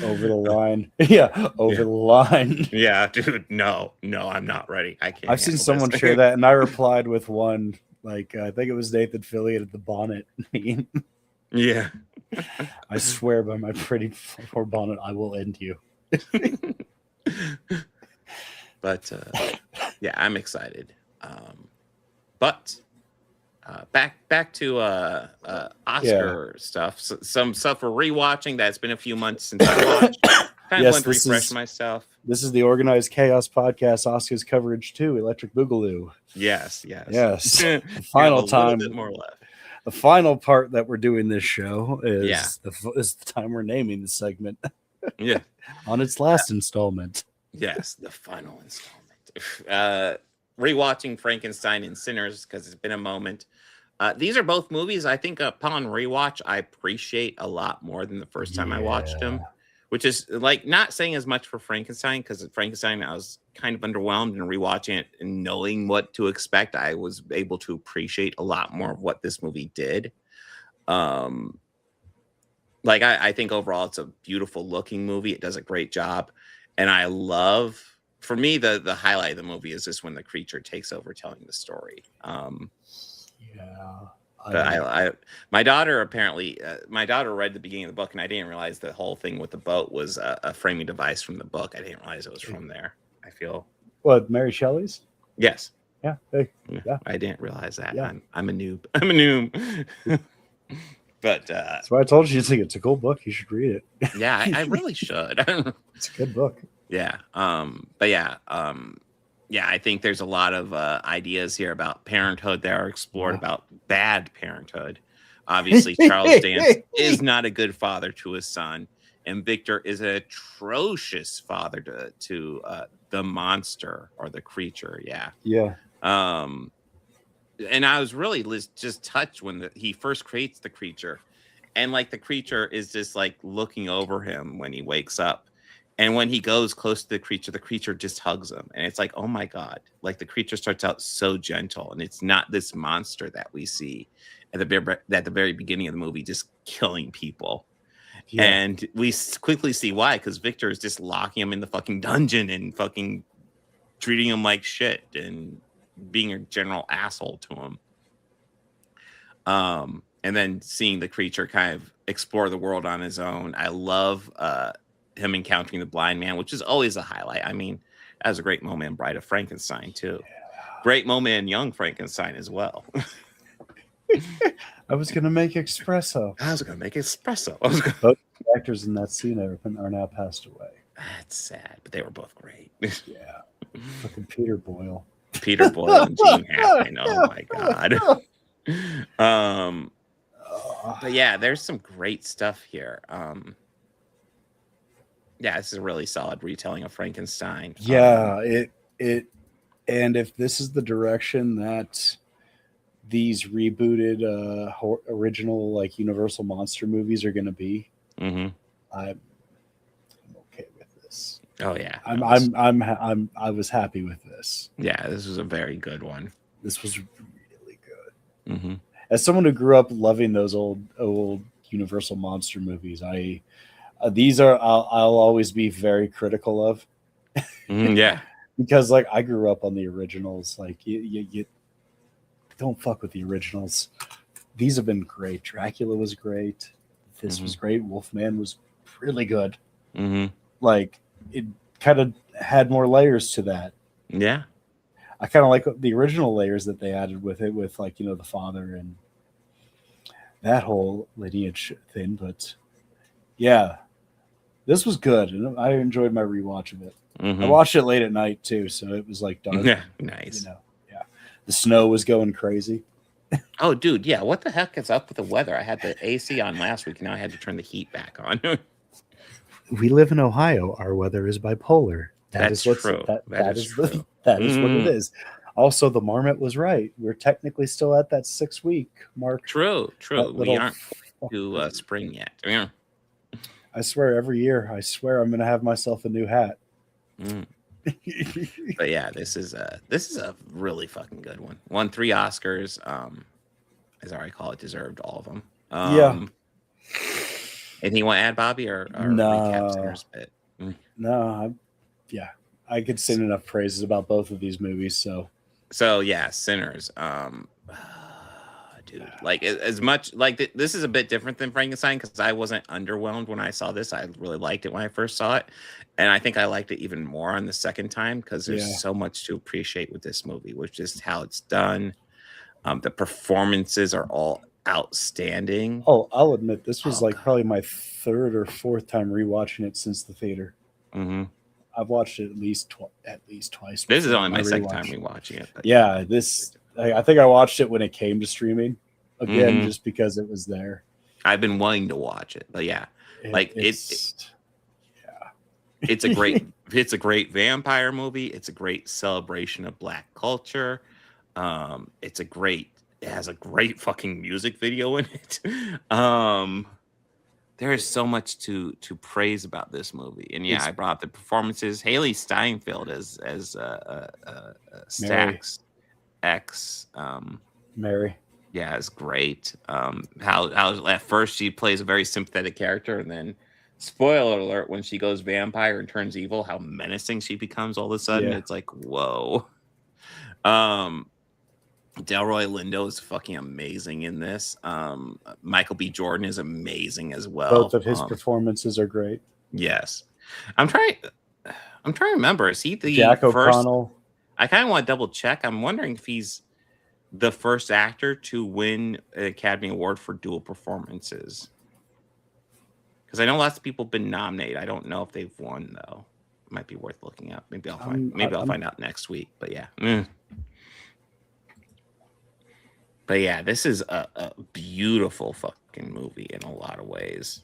Over the line. Yeah, over the line. Yeah, dude. No, I'm not ready. I can't. I've seen someone share that, and I replied with one, like, I think it was Nathan Fillion at the bonnet meme. Yeah. I swear by my pretty poor bonnet, I will end you. But, yeah, I'm excited. But back to Oscar stuff. So, some stuff we're rewatching that's been a few months since I watched. Kind of want to refresh myself. This is the Organized Chaos Podcast, Oscars coverage 2, Electric Boogaloo. Yes. The final time. Bit more left. The final part that we're doing this show is the time we're naming the segment. Yeah. On its last installment. Yes, the final installment. Rewatching Frankenstein and Sinners because it's been a moment. These are both movies I think upon rewatch I appreciate a lot more than the first time I watched them, which is like not saying as much for Frankenstein because Frankenstein I was kind of underwhelmed, and rewatching it and knowing what to expect, I was able to appreciate a lot more of what this movie did. I think overall it's a beautiful looking movie. It does a great job, and I love. For me, the highlight of the movie is just when the creature takes over telling the story. My daughter read the beginning of the book, and I didn't realize the whole thing with the boat was a framing device from the book. I didn't realize it was from there. I feel what, Mary Shelley's? Yes. Yeah. I didn't realize that. Yeah. I'm a noob. But that's why I told you it's a cool book. You should read it. Yeah, I really should. It's a good book. Yeah. I think there's a lot of ideas here about parenthood that are explored about bad parenthood. Obviously, Charles Dance is not a good father to his son, and Victor is an atrocious father to the monster or the creature. Yeah. Yeah. And I was really just touched when he first creates the creature, and like the creature is just like looking over him when he wakes up. And when he goes close to the creature just hugs him. And it's like, oh my God. Like the creature starts out so gentle. And it's not this monster that we see at the very beginning of the movie just killing people. Yeah. And we quickly see why, because Victor is just locking him in the fucking dungeon and fucking treating him like shit and being a general asshole to him. And then seeing the creature kind of explore the world on his own. I love him encountering the blind man, which is always a highlight. I mean, that was a great moment in Bride of Frankenstein, too. Yeah. Great moment in Young Frankenstein as well. I was going to make espresso. Both actors in that scene are now passed away. That's sad, but they were both great. Yeah. Fucking Peter Boyle. Peter Boyle and Gene Hackman. Oh, my God. But yeah, there's some great stuff here. Yeah, this is a really solid retelling of Frankenstein. Yeah, it and if this is the direction that these rebooted original like Universal monster movies are going to be, I'm okay with this. Oh yeah, I was happy with this. Yeah, this was a very good one. This was really good. Mm-hmm. As someone who grew up loving those old Universal monster movies, I'll always be very critical of. Yeah, because like I grew up on the originals. Like you don't fuck with the originals. These have been great. Dracula was great. This was great. Wolfman was really good. Like it kind of had more layers to that. Yeah, I kind of like the original layers that they added with it, with like the father and that whole lineage thing. But yeah, this was good, and I enjoyed my rewatch of it. I watched it late at night too, so it was like dark. Yeah, nice. Yeah, the snow was going crazy. Oh, dude, yeah. What the heck is up with the weather? I had the AC on last week, and now I had to turn the heat back on. We live in Ohio. Our weather is bipolar. That's true. That is what it is. Also, the Marmot was right. We're technically still at that 6-week mark. True. We aren't to spring yet. Yeah. I swear, every year, I'm going to have myself a new hat. But yeah, this is a really fucking good one. Won 3 Oscars. As I recall, it deserved all of them. Yeah. Anything you want to add, Bobby, or recap Sinners bit? No, I could sing enough praises about both of these movies. So yeah, Sinners. Dude, like as much like this is a bit different than Frankenstein because I wasn't underwhelmed when I saw this. I really liked it when I first saw it, and I think I liked it even more on the second time because there's so much to appreciate with this movie, which is how it's done. The performances are all outstanding. Oh, I'll admit this was probably my 3rd or 4th time rewatching it since the theater. I've watched it at least twice. This is only my second time rewatching it. Yeah, I think I watched it when it came to streaming again, just because it was there. I've been wanting to watch it, but yeah, it's a great vampire movie. It's a great celebration of Black culture. It has a great fucking music video in it. There is so much to praise about this movie, and I brought up the performances. Haley Steinfeld as Stax X. Mary. Yeah, it's great. How at first she plays a very sympathetic character, and then spoiler alert, when she goes vampire and turns evil, how menacing she becomes all of a sudden. It's like, whoa. Delroy Lindo is fucking amazing in this. Michael B. Jordan is amazing as well. Both of his performances are great. Yes. I'm trying to remember. Is he the Jack first? O'Connell? I kind of want to double check. I'm wondering if he's the first actor to win an Academy Award for dual performances. Because I know lots of people have been nominated. I don't know if they've won though. It might be worth looking up. Maybe I'll find out next week. But yeah. But yeah, this is a beautiful fucking movie in a lot of ways.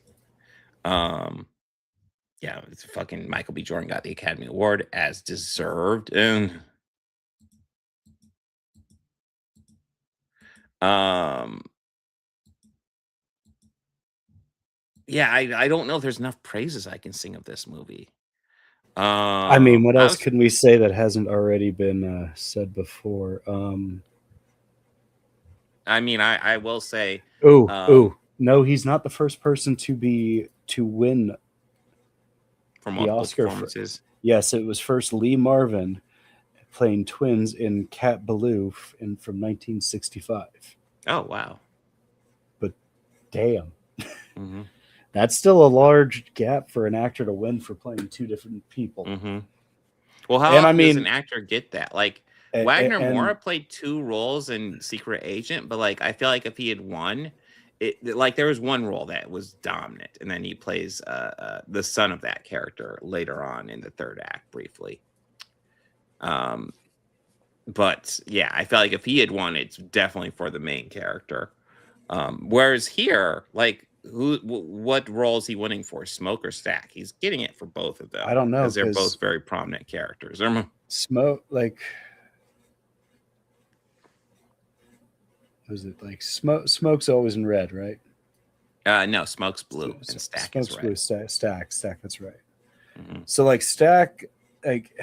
Yeah, it's fucking Michael B. Jordan got the Academy Award as deserved. And yeah, I don't know if there's enough praises I can sing of this movie. I mean, what else can we say that hasn't already been said before? I mean, I will say. No, he's not the first person to be to win from the Oscar. Performances. Yes, it was first Lee Marvin playing twins in Cat Ballou from 1965. Oh, wow. But damn. Mm-hmm. That's still a large gap for an actor to win for playing two different people. Mm-hmm. Well, how often does an actor get that? Like, Wagner Moura played 2 roles in Secret Agent, but like I feel like if he had won, like there was one role that was dominant, and then he plays the son of that character later on in the 3rd act briefly. But yeah, I feel like if he had won, it's definitely for the main character. Whereas here, like, what role is he winning for? Smoke or Stack? He's getting it for both of them. I don't know, because they're both very prominent characters. Smoke, like, was it like Smoke's always in red, right? No, Smoke's blue and Stack Smoke's is red. blue, Stack. That's right. Mm-hmm. So like Stack, like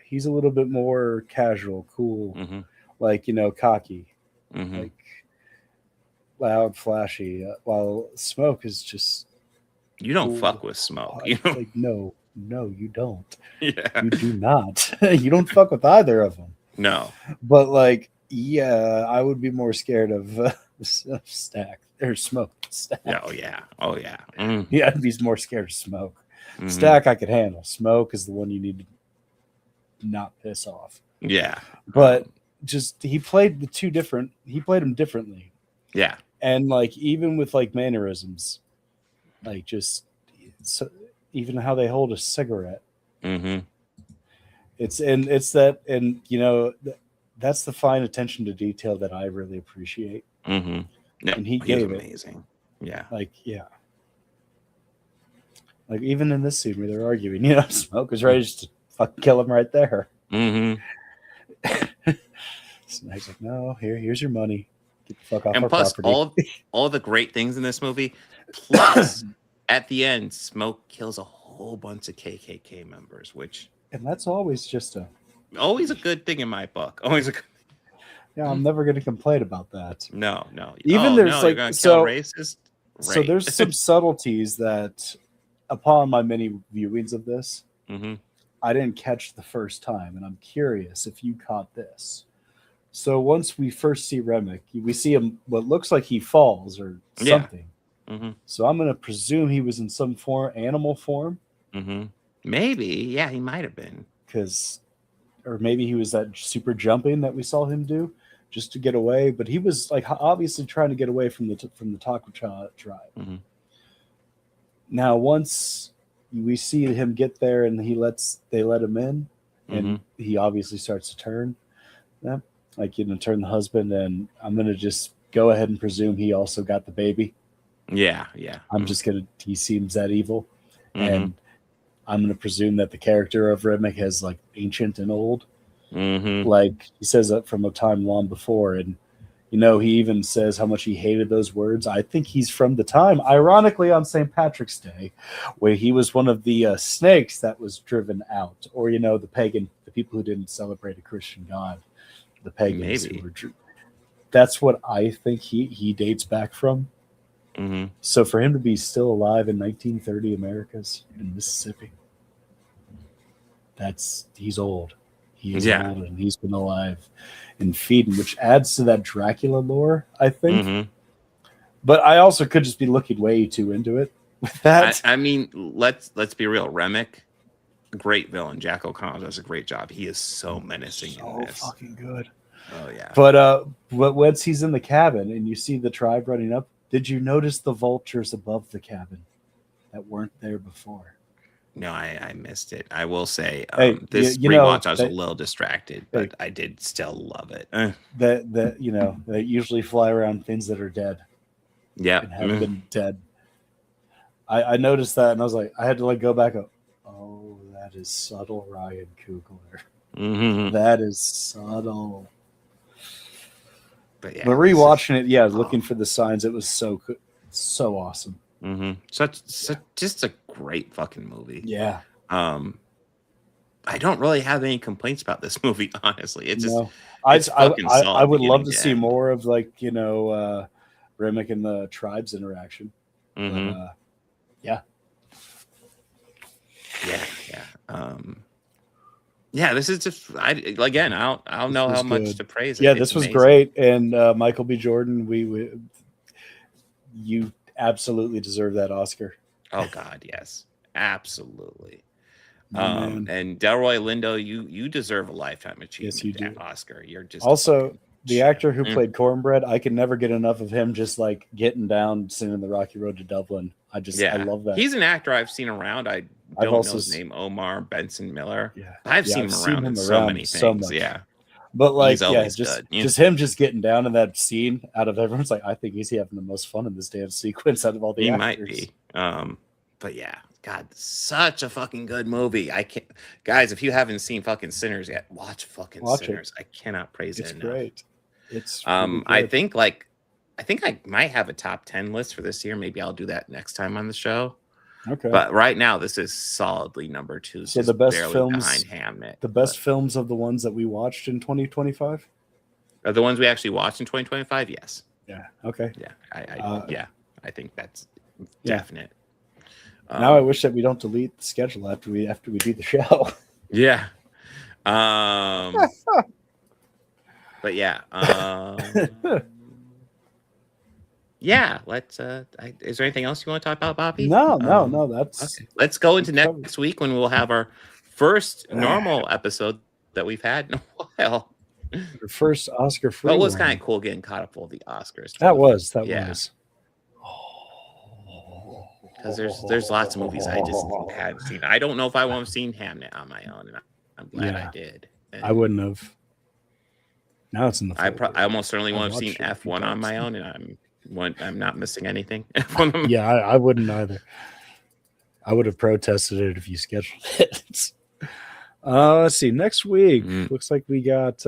he's a little bit more casual, cool, like cocky, like loud, flashy. While Smoke is just you don't fuck with Smoke. You know? Like no, you don't. Yeah, you do not. You don't fuck with either of them. No, but like. Yeah, I would be more scared of Stack or Smoke. Stack. Oh yeah. Mm. Yeah, I'd be more scared of Smoke. Stack I could handle. Smoke is the one you need to not piss off. Yeah, but just he played them differently. Yeah, and like even with like mannerisms, like just even how they hold a cigarette. It's that, and that's the fine attention to detail that I really appreciate. Yeah, and he gave it amazing. Yeah, like even in this scene where they're arguing, Smoke was ready just to fucking kill him right there. Snake's like, no, here's your money. Get the fuck off and our plus, property. all the great things in this movie. Plus, at the end, Smoke kills a whole bunch of KKK members, and that's always just always a good thing in my book. Always a good thing. Yeah, I'm never going to complain about that. No. Even there's like racist. So there's some subtleties that, upon my many viewings of this, I didn't catch the first time, and I'm curious if you caught this. So once we first see Remick, we see him what looks like he falls or something. So I'm going to presume he was in some animal form. Maybe, yeah, he might have been or maybe he was that super jumping that we saw him do just to get away. But he was like obviously trying to get away from the Taco tribe. Now, once we see him get there and they let him in, and he obviously starts to turn, turn the husband. And I'm gonna just go ahead and presume he also got the baby. Yeah. He seems that evil, and I'm going to presume that the character of Remick is like ancient and old. Like he says that from a time long before. And, he even says how much he hated those words. I think he's from the time, ironically, on St. Patrick's Day, where he was one of the snakes that was driven out. Or, the people who didn't celebrate a Christian God, the pagans. Maybe. That's what I think he dates back from. So for him to be still alive in 1930 Americas in Mississippi, he's old. He is old, and he's been alive in feeding, which adds to that Dracula lore, I think. But I also could just be looking way too into it with that. I mean, let's be real. Remick, great villain. Jack O'Connell does a great job. He is so menacing in this. So fucking good. Oh yeah. But once he's in the cabin and you see the tribe running up, did you notice the vultures above the cabin that weren't there before? No, I missed it. I will say this rewatch, I was a little distracted, but I did still love it. That they usually fly around things that are dead. Yeah, and have been dead. I noticed that, and I was like, I had to go back up. Oh, that is subtle, Ryan Coogler. That is subtle. But rewatching it, looking for the signs, it was so good, so awesome. Such just a great fucking movie. Yeah. I don't really have any complaints about this movie, honestly. It's just I would love to see more of Remick and the tribe's interaction. But, Yeah, this is just I don't know how much to praise it. Yeah, It's this was amazing. great, and Michael B. Jordan, you absolutely deserve that Oscar. Oh God, yes, absolutely. Man. And Delroy Lindo, you deserve a lifetime achievement. Yes, you do. Oscar. You're just Also the actor who Mm. played Cornbread. I can never get enough of him just like getting down, singing the Rocky Road to Dublin. I love that. He's an actor I've seen around. I don't know his name, Omar Benson Miller. Yeah, I've seen him around in so many things. Yeah, but like, he's always just good. just him just getting down in that scene. Out of everyone's like, I think he's having the most fun in this damn sequence out of all the actors. Might be. But yeah, God, such a fucking good movie. I can't, guys. If you haven't seen fucking Sinners yet, watch Sinners. I cannot praise it enough. Great. It's I think I might have a top 10 list for this year. Maybe I'll do that next time on the show. Okay. But right now, this is solidly number 2. So the best films behind Hamnet. The best films of the ones that we watched in 2025 are the ones we actually watched in 2025. Yes. Yeah. Okay. Yeah. I think that's definite. Now I wish that we don't delete the schedule after we do the show. Yeah. But yeah. Yeah, let's is there anything else you want to talk about, Bobby? No, that's okay. Let's go into next week when we'll have our first normal episode that we've had in a while. Our first Oscar free. Well, it was kind of cool getting caught up with all the Oscars. That was. Because there's lots of movies I just hadn't seen. I don't know if I would have seen Hamnet on my own, and I'm glad I did. And I wouldn't have. Now it's in the. I almost certainly wouldn't have seen F1 on my own, and I'm not missing anything. Yeah, I wouldn't either. I would have protested it if you scheduled it. Let's see. Next week looks like we got.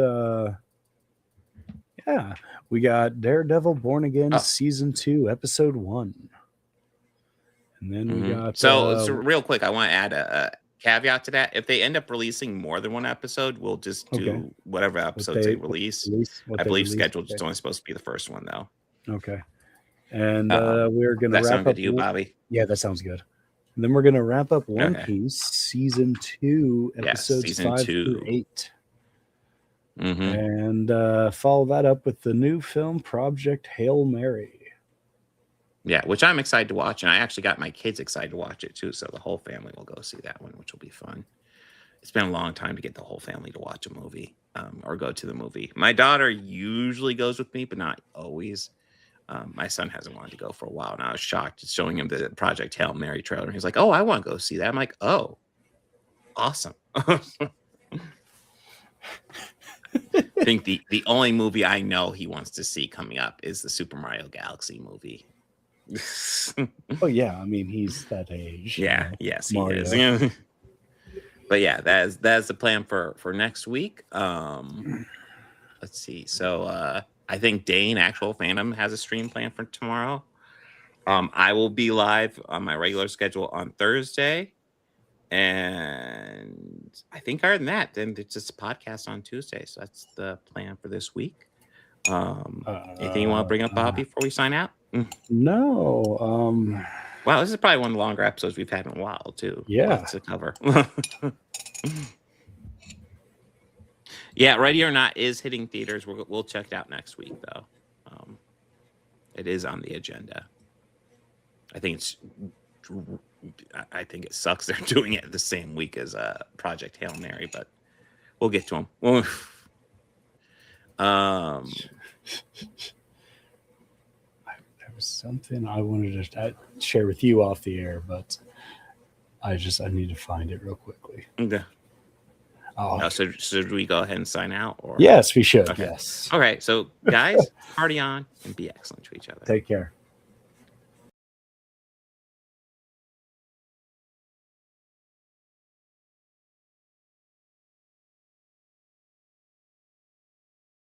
We got Daredevil Born Again Season 2, Episode 1. And then we got so real quick, I want to add a caveat to that. If they end up releasing more than one episode, we'll just do whatever episodes they release. I believe scheduled is only supposed to be the first one, though. Okay. And we're going to wrap up. Good to you, Bobby? Yeah, that sounds good. And then we're going to wrap up One Piece Season 2, Episodes 5 through 8. And follow that up with the new film Project Hail Mary. Yeah, which I'm excited to watch, and I actually got my kids excited to watch it too, so the whole family will go see that one, which will be fun. It's been a long time to get the whole family to watch a movie or go to the movie. My daughter usually goes with me, but not always. My son hasn't wanted to go for a while, and I was shocked showing him the Project Hail Mary trailer. He's like, "Oh, I want to go see that." I'm like, "Oh, awesome." I think the only movie I know he wants to see coming up is the Super Mario Galaxy movie. Oh yeah, I mean he's that age. Yeah, yes, he is. Yeah. But yeah, that's the plan for next week. Let's see. So I think Dane, Actual Phantom, has a stream plan for tomorrow. I will be live on my regular schedule on Thursday, and I think other than that, then it's just a podcast on Tuesday. So that's the plan for this week. Anything you want to bring up, Bobby, before we sign out? No. Wow, this is probably one of the longer episodes we've had in a while, too. Yeah. Lots to cover. Yeah, Ready or Not is hitting theaters. We'll check it out next week, though. It is on the agenda. I think it sucks they're doing it the same week as Project Hail Mary, but we'll get to them. There was something I wanted to share with you off the air, but I need to find it real quickly. Okay. So should we go ahead and sign out? Or? Yes, we should. Okay. Yes. All right. So, guys, party on and be excellent to each other. Take care.